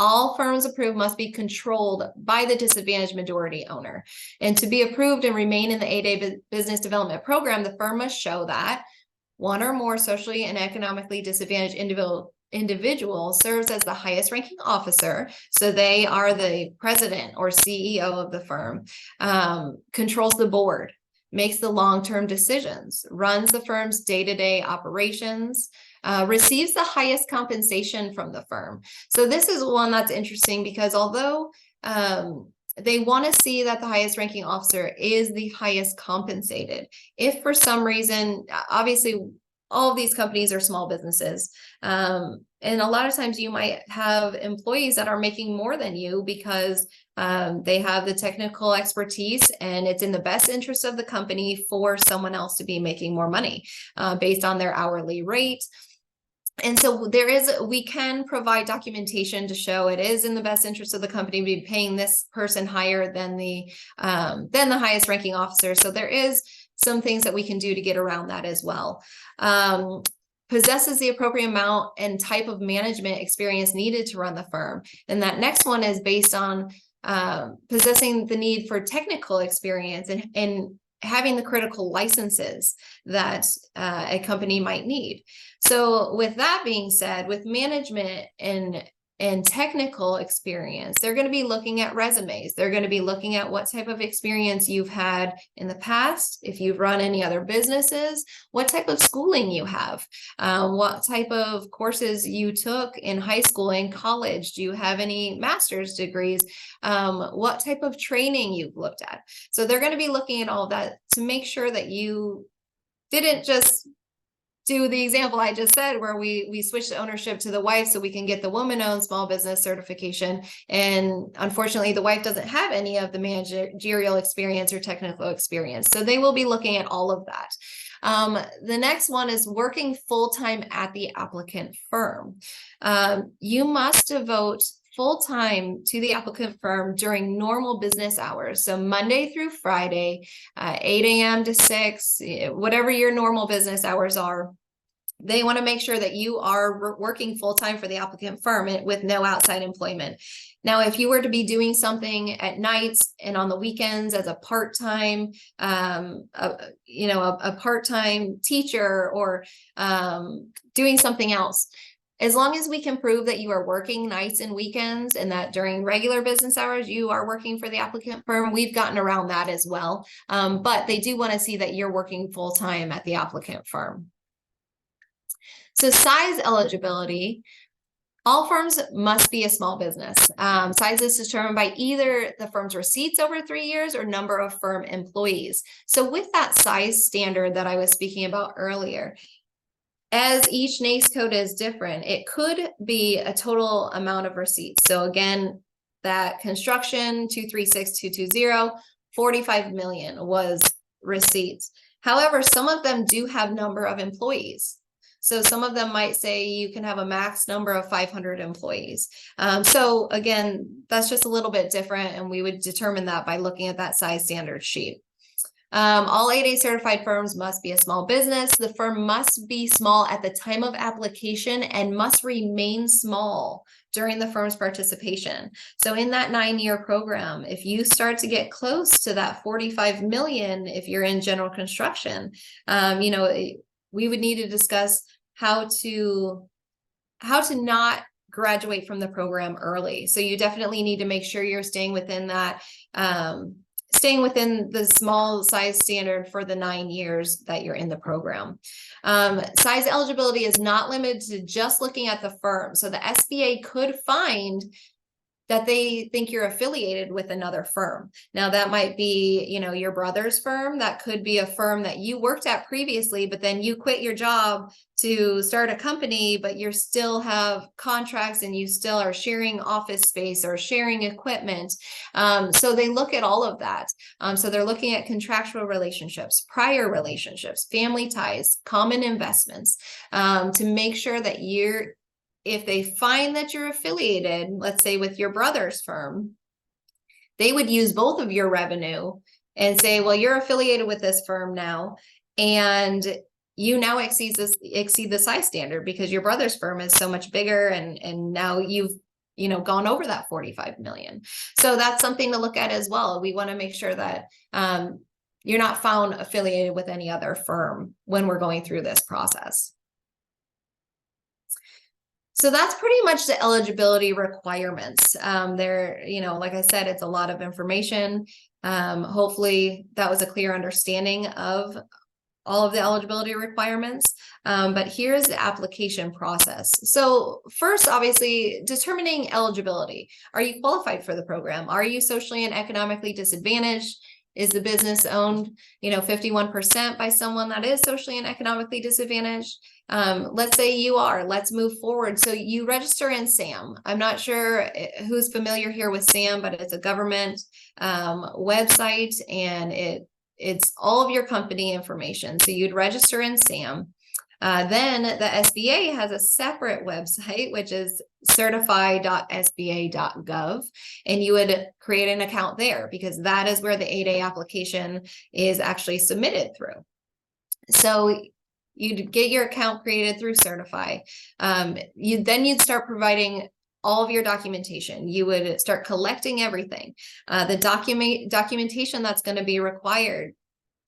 All firms approved must be controlled by the disadvantaged majority owner. And to be approved and remain in the 8A business development program, the firm must show that one or more socially and economically disadvantaged individual serves as the highest ranking officer, so they are the president or CEO of the firm, controls the board, makes the long-term decisions, runs the firm's day-to-day operations, receives the highest compensation from the firm. So this is one that's interesting because although they want to see that the highest ranking officer is the highest compensated, if for some reason, obviously all of these companies are small businesses, and a lot of times you might have employees that are making more than you because they have the technical expertise, and it's in the best interest of the company for someone else to be making more money based on their hourly rate. And so we can provide documentation to show it is in the best interest of the company to be paying this person higher than the highest ranking officer. So there is some things that we can do to get around that as well. Possesses the appropriate amount and type of management experience needed to run the firm. And that next one is based on possessing the need for technical experience and having the critical licenses that a company might need. So with that being said, with management and technical experience, they're going to be looking at resumes. They're going to be looking at what type of experience you've had in the past, if you've run any other businesses, what type of schooling you have, what type of courses you took in high school and college. Do you have any master's degrees? What type of training you've looked at. So they're going to be looking at all of that to make sure that you didn't just do the example I just said, where we switched ownership to the wife so we can get the woman-owned small business certification. And unfortunately, the wife doesn't have any of the managerial experience or technical experience. So they will be looking at all of that. The next one is working full-time at the applicant firm. You must devote full-time to the applicant firm during normal business hours. So Monday through Friday, 8 a.m. to 6, whatever your normal business hours are. They want to make sure that you are working full-time for the applicant firm with no outside employment. Now, if you were to be doing something at nights and on the weekends as a part-time, a part-time teacher or doing something else, as long as we can prove that you are working nights and weekends and that during regular business hours, you are working for the applicant firm, we've gotten around that as well. But they do want to see that you're working full-time at the applicant firm. So size eligibility, all firms must be a small business. Size is determined by either the firm's receipts over 3 years or number of firm employees. So with that size standard that I was speaking about earlier, as each NAICS code is different, it could be a total amount of receipts. So again, that construction 236220, 45 million was receipts. However, some of them do have number of employees. So some of them might say you can have a max number of 500 employees. So again, that's just a little bit different, and we would determine that by looking at that size standard sheet. All 8A certified firms must be a small business. The firm must be small at the time of application and must remain small during the firm's participation. So in that 9-year program, if you start to get close to that 45 million, if you're in general construction, we would need to discuss how to not graduate from the program early. So you definitely need to make sure you're staying within that, staying within the small size standard for the 9 years that you're in the program. Size eligibility is not limited to just looking at the firm. So the SBA could find that they think you're affiliated with another firm. Now that might be, your brother's firm. That could be a firm that you worked at previously, but then you quit your job to start a company, but you still have contracts and you still are sharing office space or sharing equipment. So they look at all of that. So they're looking at contractual relationships, prior relationships, family ties, common investments, to make sure that if they find that you're affiliated, let's say with your brother's firm, they would use both of your revenue and say, well, you're affiliated with this firm now, and you now exceed the size standard because your brother's firm is so much bigger, and now you've gone over that 45 million. So that's something to look at as well. We want to make sure that you're not found affiliated with any other firm when we're going through this process. So that's pretty much the eligibility requirements. There, like I said, it's a lot of information. Hopefully that was a clear understanding of all of the eligibility requirements. But here's the application process. So first, obviously, determining eligibility. Are you qualified for the program? Are you socially and economically disadvantaged? Is the business owned, 51% by someone that is socially and economically disadvantaged? Let's say you are. Let's move forward. So you register in SAM. I'm not sure who's familiar here with SAM, but it's a government website, and it's all of your company information. So you'd register in SAM. Then the SBA has a separate website, which is certify.sba.gov, and you would create an account there because that is where the 8A application is actually submitted through. So you'd get your account created through Certify. You'd start providing all of your documentation. You would start collecting everything. The documentation that's going to be required: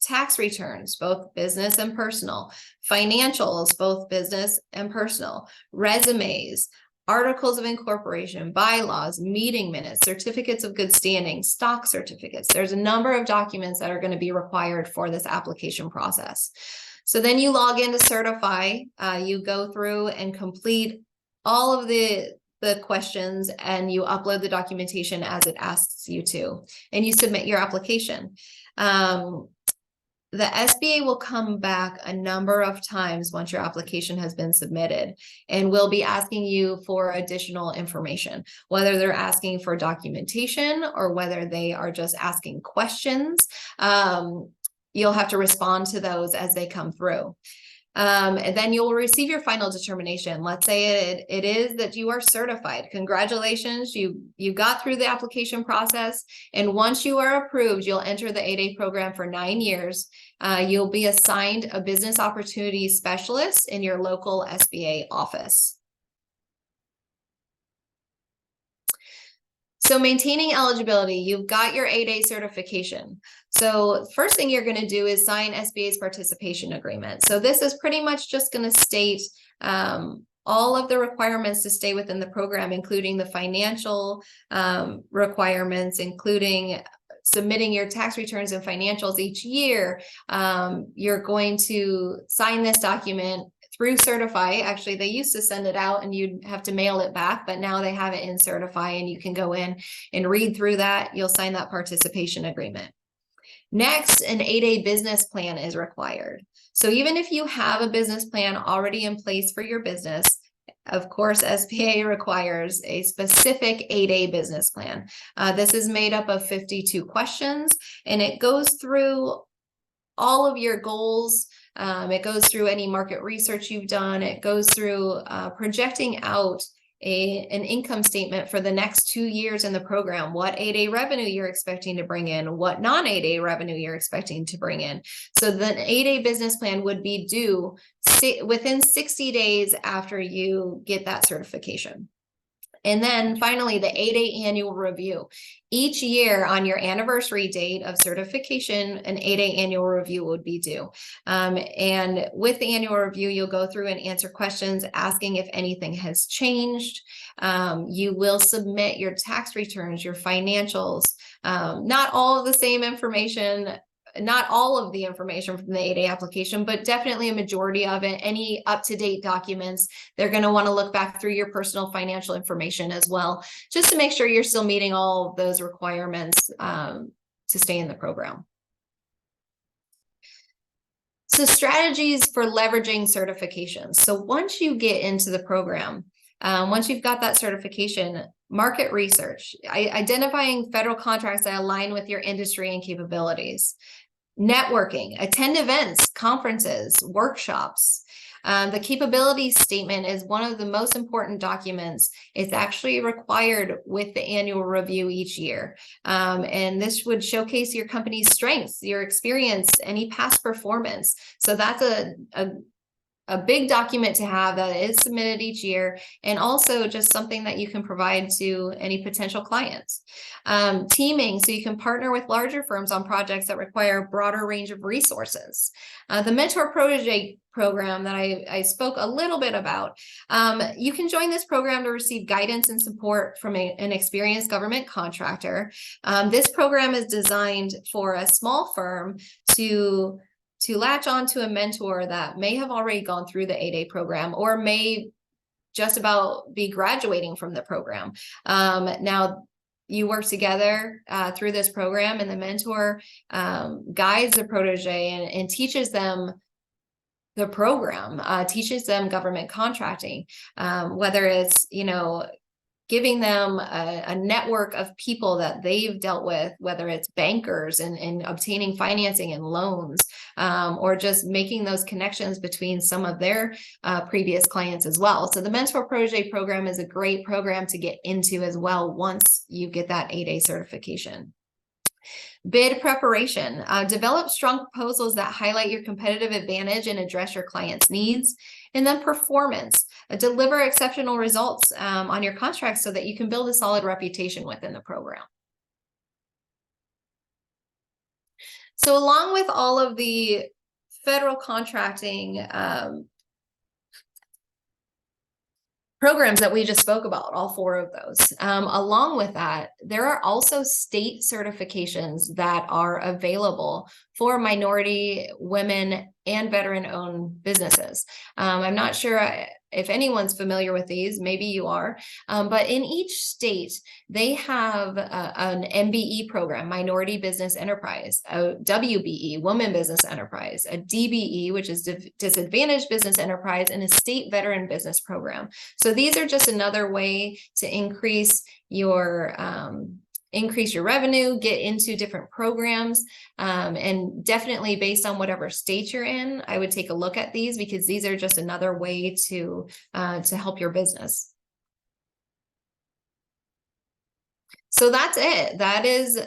tax returns, both business and personal, financials, both business and personal, resumes, articles of incorporation, bylaws, meeting minutes, certificates of good standing, stock certificates. There's a number of documents that are going to be required for this application process. So then you log into Certify, you go through and complete all of the questions, and you upload the documentation as it asks you to, and you submit your application. The SBA will come back a number of times once your application has been submitted, and will be asking you for additional information, whether they're asking for documentation or whether they are just asking questions. You'll have to respond to those as they come through. And then you'll receive your final determination. Let's say it is that you are certified. Congratulations, you got through the application process. And once you are approved, you'll enter the 8A program for 9 years. You'll be assigned a business opportunity specialist in your local SBA office. So maintaining eligibility, you've got your 8A certification. So first thing you're going to do is sign SBA's participation agreement. So this is pretty much just going to state all of the requirements to stay within the program, including the financial requirements, including submitting your tax returns and financials each year. You're going to sign this document through Certify. Actually, they used to send it out and you'd have to mail it back, but now they have it in Certify, and you can go in and read through that. You'll sign that participation agreement. Next, an 8A business plan is required. So even if you have a business plan already in place for your business, of course, SBA requires a specific 8A business plan. This is made up of 52 questions, and it goes through all of your goals. It goes through any market research you've done. It goes through projecting out an income statement for the next 2 years in the program, what 8A revenue you're expecting to bring in, what non-8A revenue you're expecting to bring in. So the 8A business plan would be due within 60 days after you get that certification. And then finally, the 8A annual review. Each year on your anniversary date of certification, an 8A annual review would be due. And with the annual review, you'll go through and answer questions asking if anything has changed. You will submit your tax returns, your financials, not all of the same information, not all of the information from the 8A application, but definitely a majority of it. Any up-to-date documents, they're going to want to look back through your personal financial information as well, just to make sure you're still meeting all of those requirements to stay in the program. So strategies for leveraging certifications. So once you get into the program, once you've got that certification, market research, identifying federal contracts that align with your industry and capabilities, networking, attend events, conferences, workshops. The capability statement is one of the most important documents. It's actually required with the annual review each year. And this would showcase your company's strengths, your experience, any past performance. So that's a a big document to have that is submitted each year, and also just something that you can provide to any potential clients. Teaming, so you can partner with larger firms on projects that require a broader range of resources. The Mentor Protege program that I spoke a little bit about. You can join this program to receive guidance and support from an experienced government contractor. This program is designed for a small firm to latch on to a mentor that may have already gone through the 8A program or may just about be graduating from the program. Now, you work together through this program, and the mentor guides the protege and teaches them the program, teaches them government contracting, whether it's, giving them a network of people that they've dealt with, whether it's bankers and obtaining financing and loans, or just making those connections between some of their previous clients as well. So the Mentor Protege program is a great program to get into as well once you get that 8A certification. Bid preparation. Develop strong proposals that highlight your competitive advantage and address your clients' needs. And then performance. Deliver exceptional results on your contracts so that you can build a solid reputation within the program. So along with all of the federal contracting programs that we just spoke about, all 4 of those. Along with that, there are also state certifications that are available for minority, women, and veteran-owned businesses. I'm not sure if anyone's familiar with these, maybe you are, but in each state, they have an MBE program, Minority Business Enterprise, a WBE, Women Business Enterprise, a DBE, which is Disadvantaged Business Enterprise, and a State Veteran Business Program. So these are just another way to increase your revenue, get into different programs, and definitely based on whatever state you're in, I would take a look at these because these are just another way to help your business. So that's it. That is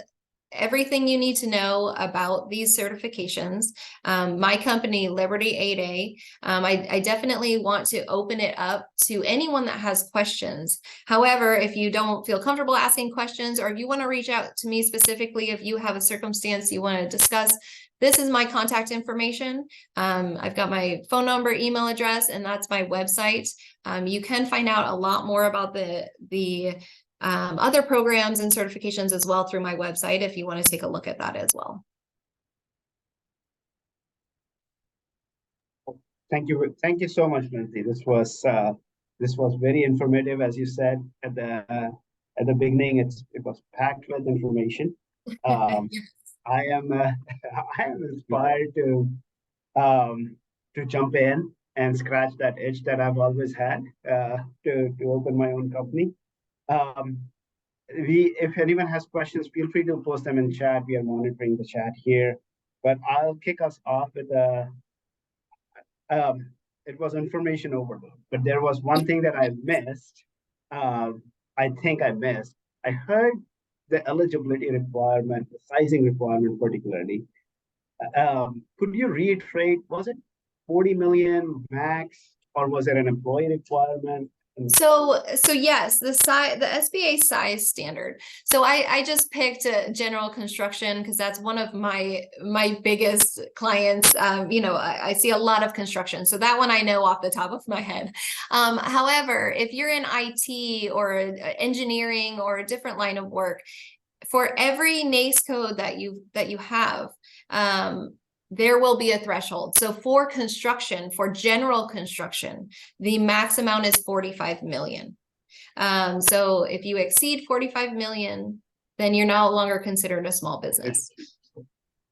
everything you need to know about these certifications. My company, Liberty 8A, I definitely want to open it up to anyone that has questions. However, if you don't feel comfortable asking questions, or if you want to reach out to me specifically, if you have a circumstance you want to discuss, this is my contact information. I've got my phone number, email address, and that's my website. You can find out a lot more about the other programs and certifications as well through my website if you want to take a look at that as well. Thank you so much, Lindsay. This was very informative, as you said at the beginning. It was packed with information. I am inspired to jump in and scratch that itch that I've always had to open my own company. If anyone has questions, feel free to post them in chat. We are monitoring the chat here, but I'll kick us off with it was information overload, but there was one thing that I missed. I think I missed. I heard the eligibility requirement, the sizing requirement particularly. Could you reiterate, was it 40 million max, or was it an employee requirement? So yes, the SBA size standard. So I just picked a general construction because that's one of my biggest clients. I see a lot of construction, so that one I know off the top of my head. However, if you're in IT or engineering or a different line of work, for every NAICS code that you have, there will be a threshold. So for construction, for general construction, the max amount is 45 million. So if you exceed 45 million, then you're no longer considered a small business.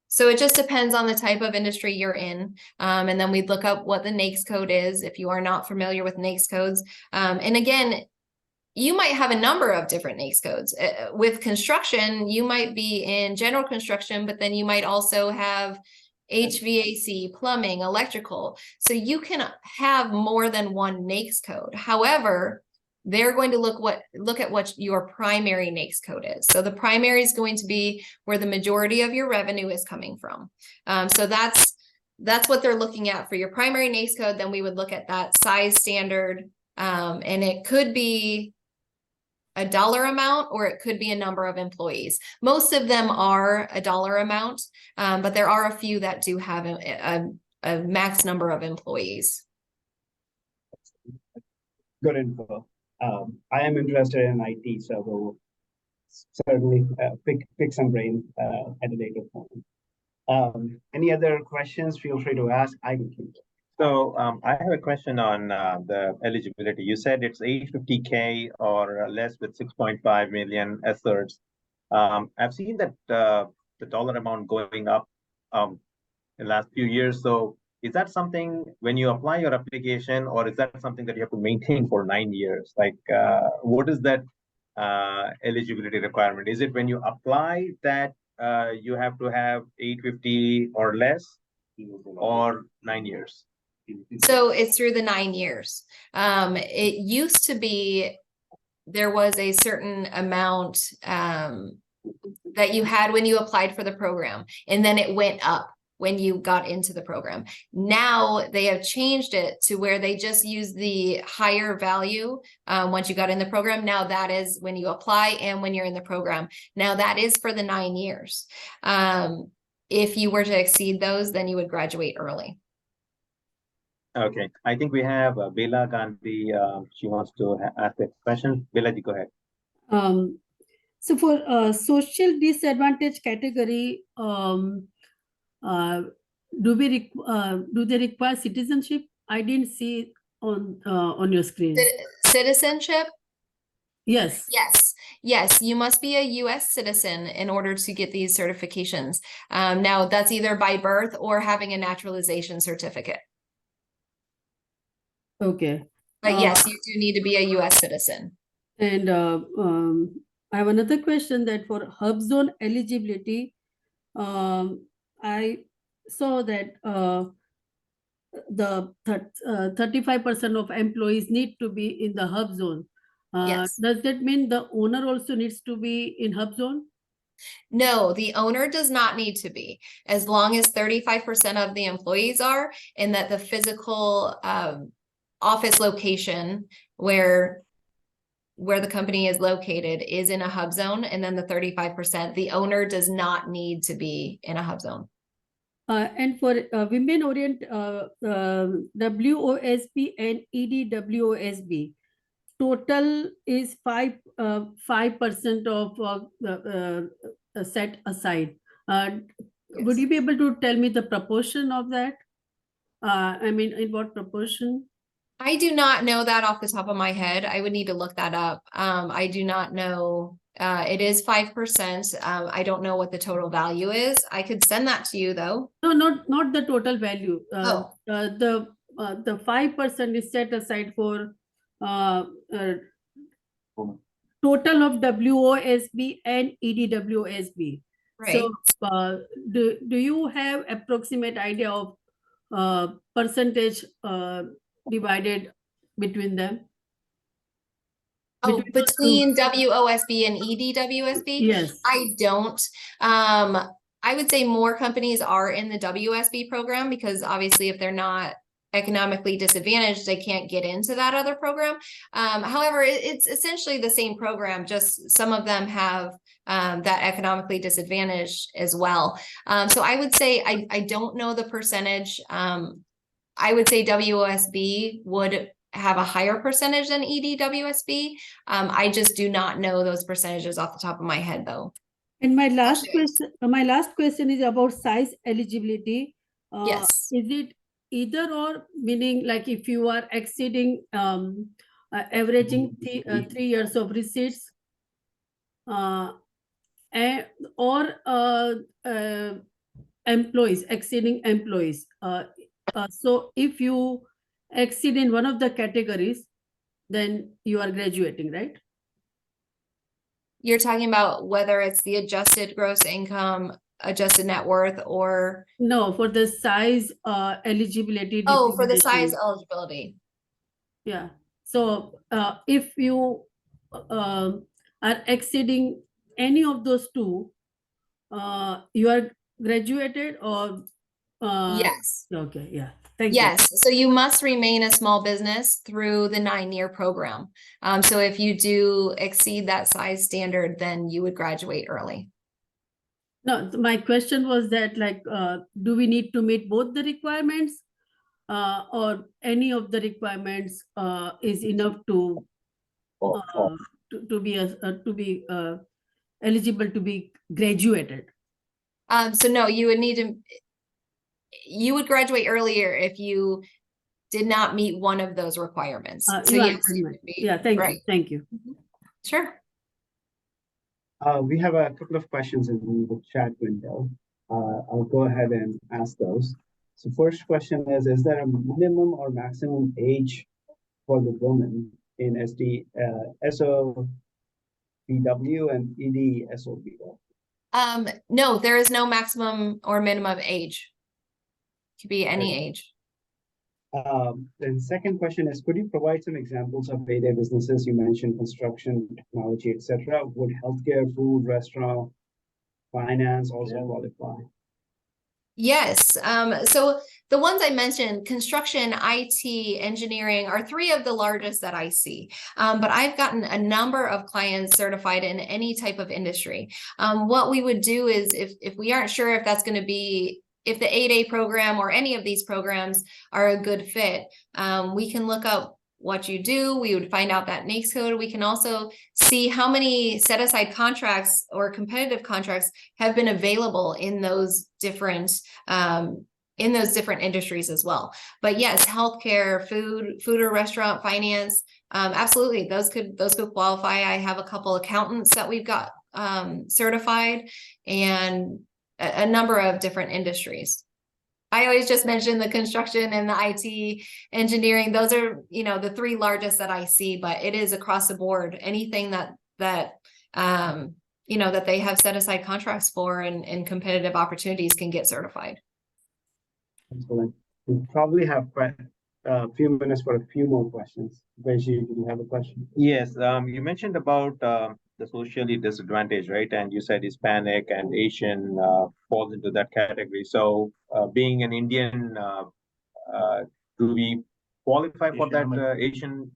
So it just depends on the type of industry you're in. And then we'd look up what the NAICS code is if you are not familiar with NAICS codes. And again, you might have a number of different NAICS codes. With construction, you might be in general construction, but then you might also have HVAC, plumbing, electrical. So you can have more than one NAICS code. However, they're going to look at what your primary NAICS code is. So the primary is going to be where the majority of your revenue is coming from. So that's that's what they're looking at for your primary NAICS code. Then we would look at that size standard, and it could be a dollar amount, or it could be a number of employees. Most of them are a dollar amount, but there are a few that do have a max number of employees. Good info. I am interested in IT, so we'll certainly pick some brain at a later point. Any other questions? Feel free to ask. I can keep it. So I have a question on the eligibility. You said it's 850K or less with 6.5 million asserts. I've seen that the dollar amount going up in the last few years. So is that something when you apply your application, or is that something that you have to maintain for 9 years? Like, what is that eligibility requirement? Is it when you apply that you have to have 850 or less, or 9 years? So it's through the 9 years. It used to be there was a certain amount that you had when you applied for the program, and then it went up when you got into the program. Now they have changed it to where they just use the higher value once you got in the program. Now that is when you apply and when you're in the program. Now that is for the 9 years. If you were to exceed those, then you would graduate early. Okay, I think we have Bela Gandhi. She wants to ask a question. Bela, go ahead. So for social disadvantaged category, do they require citizenship? I didn't see on your screen. Citizenship? Yes. Yes, you must be a US citizen in order to get these certifications. Now that's either by birth or having a naturalization certificate. Okay. But yes, you do need to be a US citizen. And I have another question that for HUBZone eligibility, I saw that the 35% of employees need to be in the HUBZone. Yes. Does that mean the owner also needs to be in HUBZone? No, the owner does not need to be, as long as 35% of the employees are, and that the physical office location where the company is located is in a HUBZone, and then the 35%, the owner does not need to be in a HUBZone. And for women-orient WOSB and EDWOSB, total is 5% of set aside. Would you be able to tell me the proportion of that? I mean, in what proportion? I do not know that off the top of my head. I would need to look that up. I do not know. It is 5%. I don't know what the total value is. I could send that to you though. No, not the total value. Oh. The 5% is set aside for total of WOSB and EDWOSB. Right. So do you have approximate idea of percentage divided between them? Oh, between WOSB and EDWOSB? Yes. I don't. I would say more companies are in the WOSB program because obviously if they're not economically disadvantaged, they can't get into that other program. However, it's essentially the same program, just some of them have that economically disadvantaged as well. So I would say, I don't know the percentage. I would say WOSB would have a higher percentage than EDWOSB. I just do not know those percentages off the top of my head though. And my last question is about size eligibility. Yes. Is it either or, meaning like if you are exceeding averaging 3 years of receipts, or employees, exceeding employees. So if you exceed in one of the categories, then you are graduating, right? You're talking about whether it's the adjusted gross income, adjusted net worth, or no, for the size eligibility. Oh, for the size eligibility. Yeah. So if you are exceeding any of those two, you are graduated, or Yes. Okay, yeah, thank you. Yes, so you must remain a small business through the 9-year program. So if you do exceed that size standard, then you would graduate early. No, my question was that, like, do we need to meet both the requirements, or any of the requirements is enough to be eligible to be graduated? So no, you would graduate earlier if you did not meet one of those requirements. So You yes, answered you my- would be, Yeah, thank you, right. thank you. Sure. We have a couple of questions in the chat window. I'll go ahead and ask those. So first question is there a minimum or maximum age for the woman in SDVOSB and EDSOB? No, there is no maximum or minimum age. It could be any age. Then second question is, could you provide some examples of payday businesses? You mentioned construction, technology, etc. Would healthcare, food, restaurant, finance also qualify? Yes. So the ones I mentioned, construction, IT, engineering are 3 of the largest that I see. But I've gotten a number of clients certified in any type of industry. What we would do is if we aren't sure if that's going to be, if the 8A program or any of these programs are a good fit, we can look up what you do. We would find out that NAICS code. We can also see how many set-aside contracts or competitive contracts have been available in those different industries as well. But yes, healthcare, food or restaurant, finance, absolutely, those could qualify. I have a couple accountants that we've got certified, and a number of different industries. I always just mention the construction and the IT, engineering. Those are, the 3 largest that I see, but it is across the board. Anything that that they have set aside contracts for and competitive opportunities can get certified. Excellent. We probably have a few minutes for a few more questions. Beji, do you have a question? Yes, you mentioned about the socially disadvantaged, right? And you said Hispanic and Asian falls into that category. So being an Indian, do we qualify for that Asian?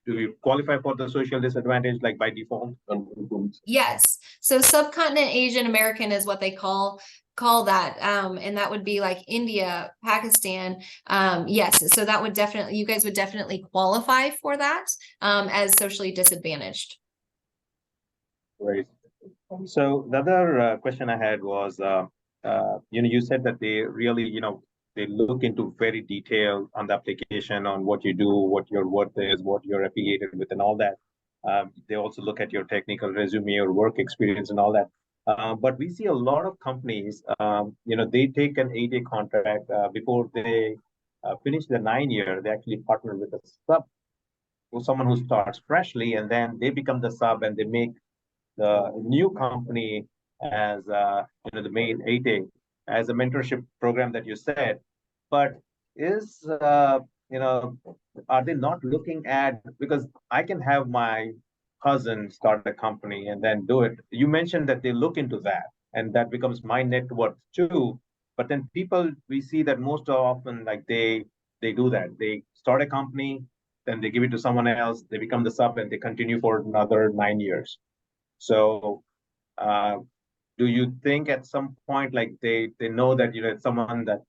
Do we qualify for the social disadvantage, like by default? Yes. So subcontinent Asian American is what they call that. And that would be like India, Pakistan. Yes. So that would definitely, you guys would definitely qualify for that as socially disadvantaged. Right. So the other question I had was, you said that they really, they look into very detailed on the application, on what you do, what your worth is, what you're affiliated with, and all that. They also look at your technical resume or work experience and all that. But we see a lot of companies, they take an 8-day contract before they finish the 9-year. They actually partner with a sub, or someone who starts freshly, and then they become the sub, and they make the new company as the main 8A as a mentorship program that you said. But is are they not looking at, because I can have my cousin start a company and then do it. You mentioned that they look into that, and that becomes my net worth too. But then we see that most often, like they do that. They start a company, then they give it to someone else, they become the sub, and they continue for another 9 years. So do you think at some point, like they know that it's someone that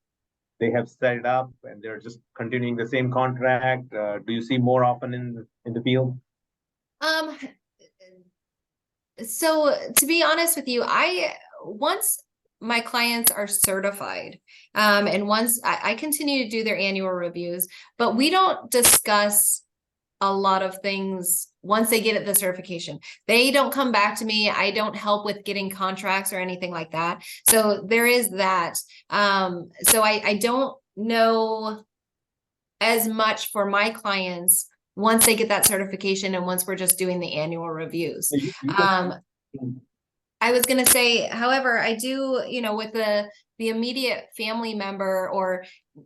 they have set it up and they're just continuing the same contract? Do you see more often in the field? So to be honest with you, once my clients are certified, and once I continue to do their annual reviews, but we don't discuss a lot of things once they get the certification. They don't come back to me. I don't help with getting contracts or anything like that. So there is that. So I don't know as much for my clients once they get that certification and once we're just doing the annual reviews. I was going to say, however, I do, with the immediate family member, or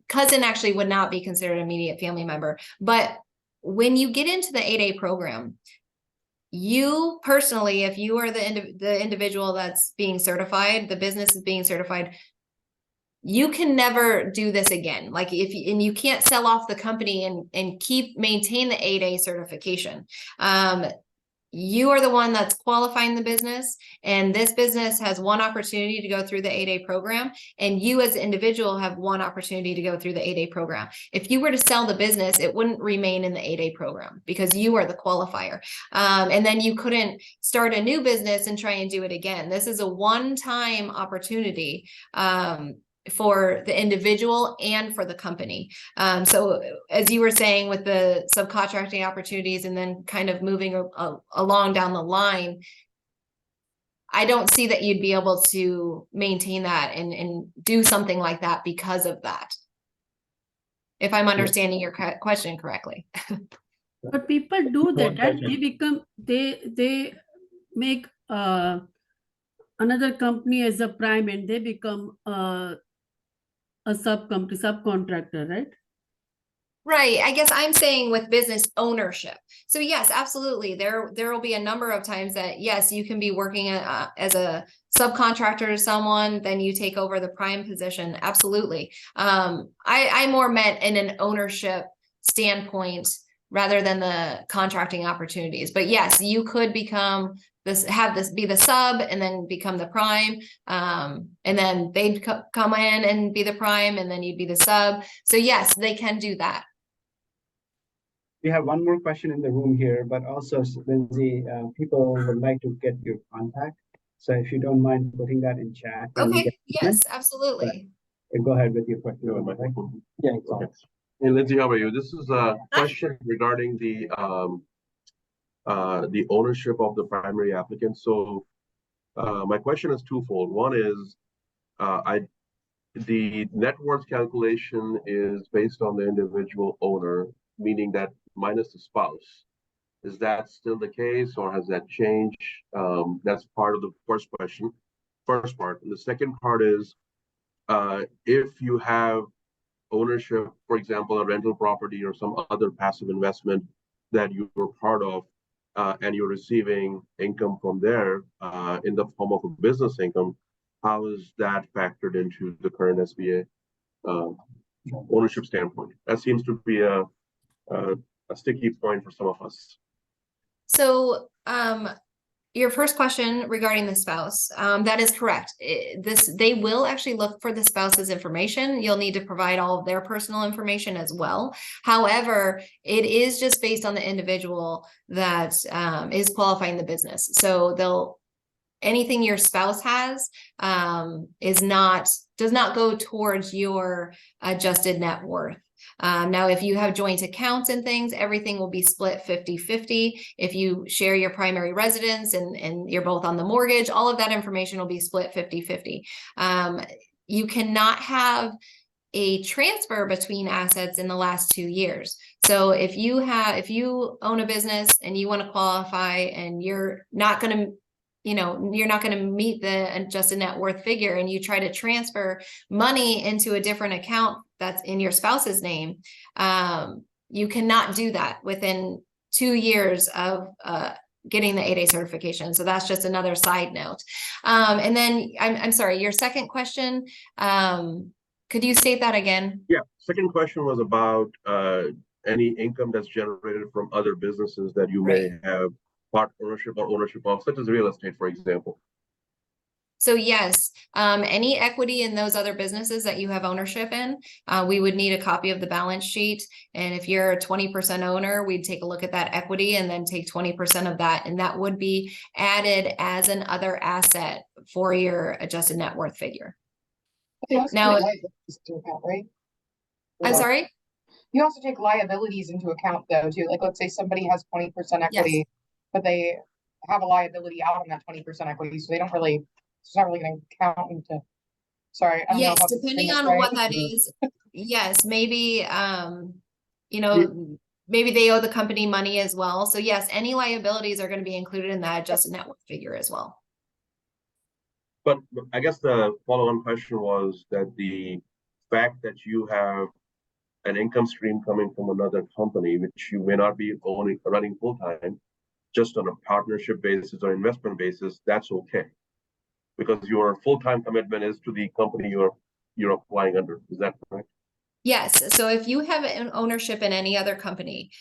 cousin actually would not be considered immediate family member, but when you get into the 8A program, you personally, if you are the individual that's being certified, the business is being certified, you can never do this again. Like and you can't sell off the company and maintain the 8A certification. You are the one that's qualifying the business, and this business has one opportunity to go through the 8A program, and you as an individual have one opportunity to go through the 8A program. If you were to sell the business, it wouldn't remain in the 8A program because you are the qualifier. And then you couldn't start a new business and try and do it again. This is a one-time opportunity for the individual and for the company. So as you were saying with the subcontracting opportunities and then kind of moving along down the line, I don't see that you'd be able to maintain that and do something like that because of that. If I'm understanding your question correctly. But people do that, right? They become, they make another company as a prime, and they become a subcontractor, right? Right. I guess I'm saying with business ownership. So yes, absolutely. There will be a number of times that, yes, you can be working as a subcontractor to someone, then you take over the prime position. Absolutely. I more meant in an ownership standpoint rather than the contracting opportunities. But yes, you could become be the sub and then become the prime. And then they'd come in and be the prime, and then you'd be the sub. So yes, they can do that. We have one more question in the room here, but also, Lindsay, people would like to get your contact. So if you don't mind putting that in chat. Okay, yes, absolutely. Go ahead with your question. Yeah, okay. Hey, Lindsay, how are you? This is a question regarding the ownership of the primary applicant. So my question is twofold. One is the net worth calculation is based on the individual owner, meaning that minus the spouse. Is that still the case, or has that changed? That's part of the first question, first part. And the second part is if you have ownership, for example, a rental property or some other passive investment that you were part of, and you're receiving income from there in the form of a business income, how is that factored into the current SBA ownership standpoint? That seems to be a sticky point for some of us. So your first question regarding the spouse, that is correct. They will actually look for the spouse's information. You'll need to provide all of their personal information as well. However, it is just based on the individual that is qualifying the business. So anything your spouse has does not go towards your adjusted net worth. Now, if you have joint accounts and things, everything will be split 50-50. If you share your primary residence and you're both on the mortgage, all of that information will be split 50-50. You cannot have a transfer between assets in the last 2 years. So if you own a business and you want to qualify and you're not going to meet the adjusted net worth figure, and you try to transfer money into a different account that's in your spouse's name, you cannot do that within 2 years of getting the 8A certification. So that's just another side note. And then I'm sorry, your second question, could you state that again? Yeah, second question was about any income that's generated from other businesses that you may have part ownership or ownership of, such as real estate, for example. So yes, any equity in those other businesses that you have ownership in, we would need a copy of the balance sheet. And if you're a 20% owner, we'd take a look at that equity and then take 20% of that. And that would be added as an other asset for your adjusted net worth figure. Now, right? I'm sorry? You also take liabilities into account though, too. Like, let's say somebody has 20% equity, but they have a liability out on that 20% equity. So they don't really, it's not really going to count into, sorry. I don't know Yes, depending on what that is. Yes, maybe, maybe they owe the company money as well. So yes, any liabilities are going to be included in that adjusted net worth figure as well. But I guess the follow-on question was that the fact that you have an income stream coming from another company, which you may not be running full-time, just on a partnership basis or investment basis, that's okay. Because your full-time commitment is to the company you're you're applying under. Is that correct? Yes. So if you have an ownership in any other company,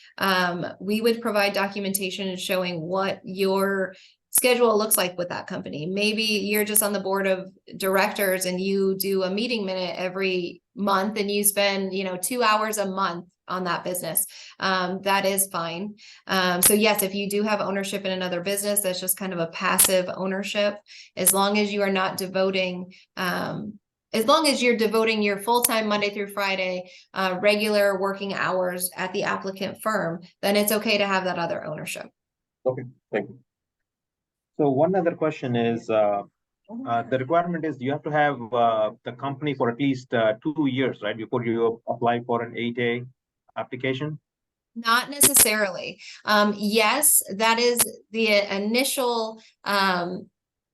we would provide documentation showing what your schedule looks like with that company. Maybe you're just on the board of directors and you do a meeting minute every month and you spend, 2 hours a month on that business. That is fine. So yes, if you do have ownership in another business, that's just kind of a passive ownership. As long as you are not devoting, as long as you're devoting your full-time Monday through Friday, regular working hours at the applicant firm, then it's okay to have that other ownership. Okay, thank you. So one other question is, the requirement is you have to have the company for at least 2 years, right, before you apply for an 8A application? Not necessarily. Yes, that is the initial,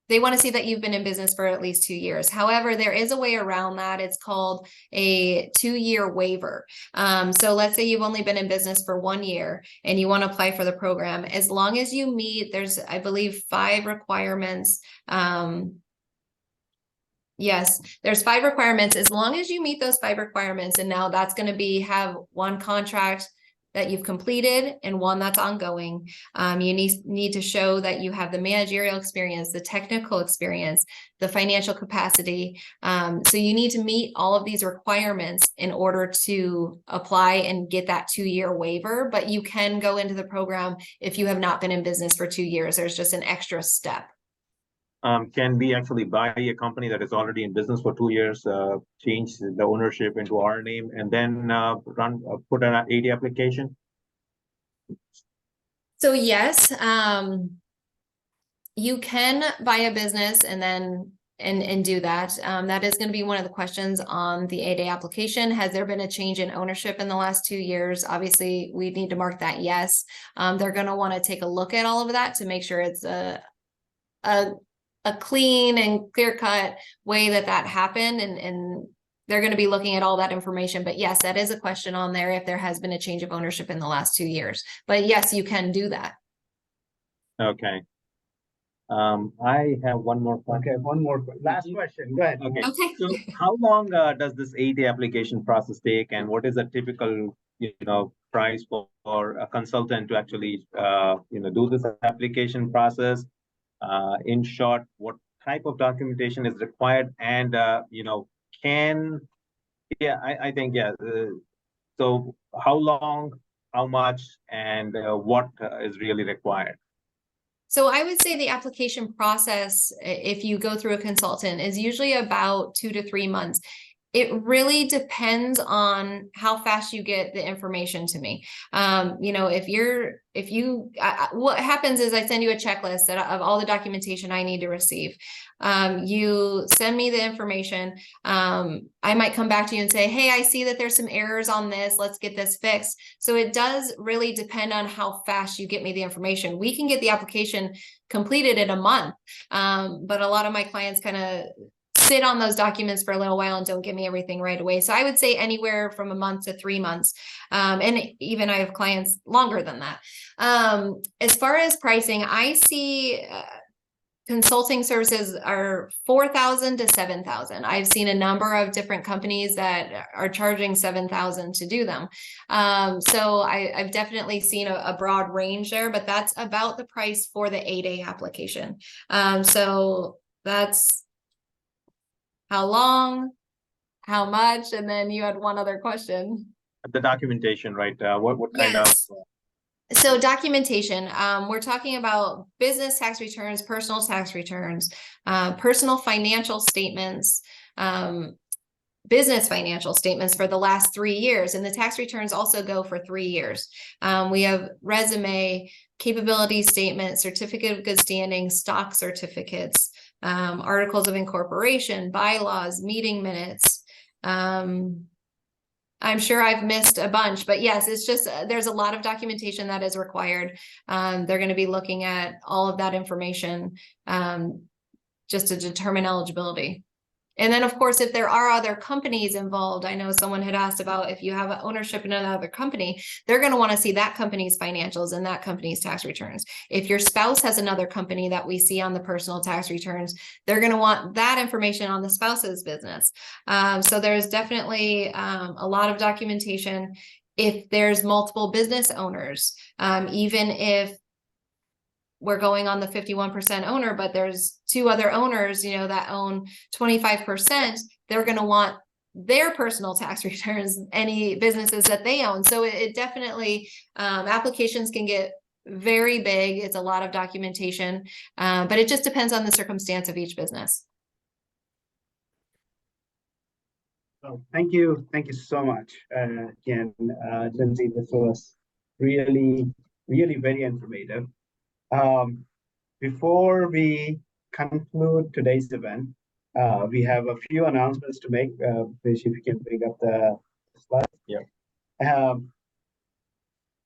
they want to see that you've been in business for at least 2 years. However, there is a way around that. It's called a 2-year waiver. So let's say you've only been in business for 1 year and you want to apply for the program. As long as you meet, there's, I believe, 5 requirements. Yes, there's 5 requirements. As long as you meet those 5 requirements, and now that's going to be have 1 contract that you've completed and 1 that's ongoing. You need to show that you have the managerial experience, the technical experience, the financial capacity. So you need to meet all of these requirements in order to apply and get that 2-year waiver, but you can go into the program if you have not been in business for 2 years. There's just an extra step. Can we actually buy a company that is already in business for 2 years, change the ownership into our name, and then put an 8A application? So yes, you can buy a business and then and do that. That is going to be one of the questions on the 8A application. Has there been a change in ownership in the last 2 years? Obviously, we need to mark that yes. They're going to want to take a look at all of that to make sure it's a clean and clear-cut way that happened, and they're going to be looking at all that information. But yes, that is a question on there if there has been a change of ownership in the last 2 years. But yes, you can do that. Okay. I have one more question. Okay, one more, last question, go ahead. Okay. Okay. So how long does this 8A application process take, and what is a typical, price for a consultant to actually, do this application process? In short, what type of documentation is required, and I think so how long, how much, and what is really required? So I would say the application process, if you go through a consultant, is usually about 2 to 3 months. It really depends on how fast you get the information to me. What happens is I send you a checklist of all the documentation I need to receive. You send me the information. I might come back to you and say, hey, I see that there's some errors on this. Let's get this fixed. So it does really depend on how fast you get me the information. We can get the application completed in a month. But a lot of my clients kind of sit on those documents for a little while and don't give me everything right away. So I would say anywhere from a month to 3 months. And even I have clients longer than that. As far as pricing, I see consulting services are $4,000 to $7,000. I've seen a number of different companies that are charging $7,000 to do them. So I've definitely seen a broad range there, but that's about the price for the 8A application. So that's how long, how much, and then you had one other question. The documentation, right? What kind of? So documentation, we're talking about business tax returns, personal tax returns, personal financial statements, business financial statements for the last 3 years. And the tax returns also go for 3 years. We have resume, capability statement, certificate of good standing, stock certificates, articles of incorporation, bylaws, meeting minutes. I'm sure I've missed a bunch, but yes, it's just, there's a lot of documentation that is required. They're going to be looking at all of that information just to determine eligibility. And then, of course, if there are other companies involved, I know someone had asked about if you have an ownership in another company, they're going to want to see that company's financials and that company's tax returns. If your spouse has another company that we see on the personal tax returns, they're going to want that information on the spouse's business. So there's definitely a lot of documentation. If there's multiple business owners, even if we're going on the 51% owner, but there's two other owners, you know, that own 25%, they're going to want their personal tax returns, any businesses that they own. So it definitely, applications can get very big. It's a lot of documentation, but it just depends on the circumstance of each business. So thank you so much, again, Lindsay. This was really very informative. Before we conclude today's event, we have a few announcements to make. If you can bring up the slide. Yeah.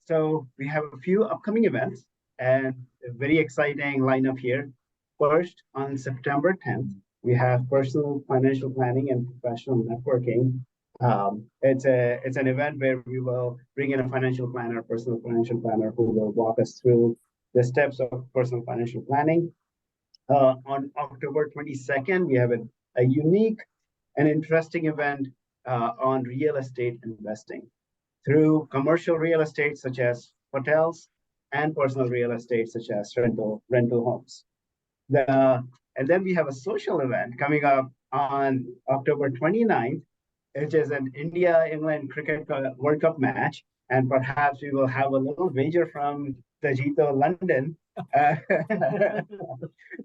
So we have a few upcoming events and a very exciting lineup here. First, on September 10th, we have personal financial planning and professional networking. It's an event where we will bring in a financial planner, personal financial planner, who will walk us through the steps of personal financial planning. On October 22nd, we have a unique and interesting event on real estate investing through commercial real estate such as hotels and personal real estate such as rental homes. And then we have a social event coming up on October 29th, which is an India-England cricket World Cup match. And perhaps we will have a little wager from the GITO London,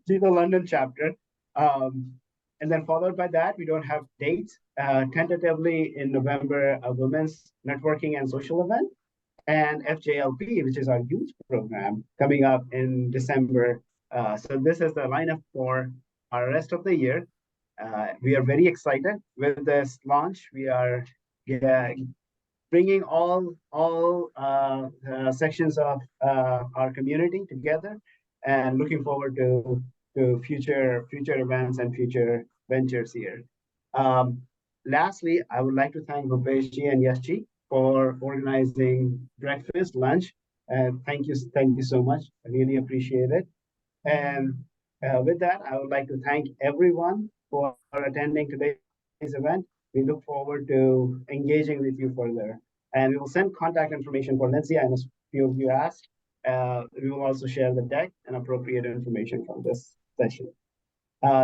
GITO London chapter. And then followed by that, we don't have dates. Tentatively in November, a women's networking and social event, and FJLP, which is our youth program, coming up in December. So this is the lineup for our rest of the year. We are very excited with this launch. We are bringing all sections of our community together, and looking forward to future events and future ventures here. Lastly, I would like to thank Bhupeshji and Yashji for organizing breakfast, lunch, and thank you so much. I really appreciate it. And with that, I would like to thank everyone for attending today's event. We look forward to engaging with you further. And we will send contact information for Lindsay. I know a few of you asked. We will also share the deck and appropriate information from this session.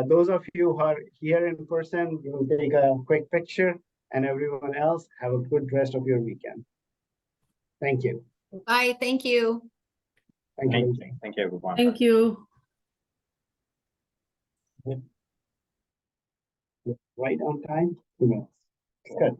Those of you who are here in person, we will take a quick picture, and everyone else, have a good rest of your weekend. Thank you. Bye. Thank you. Thank you. Thank you, everyone. Thank you. Right on time. 2 minutes. Good.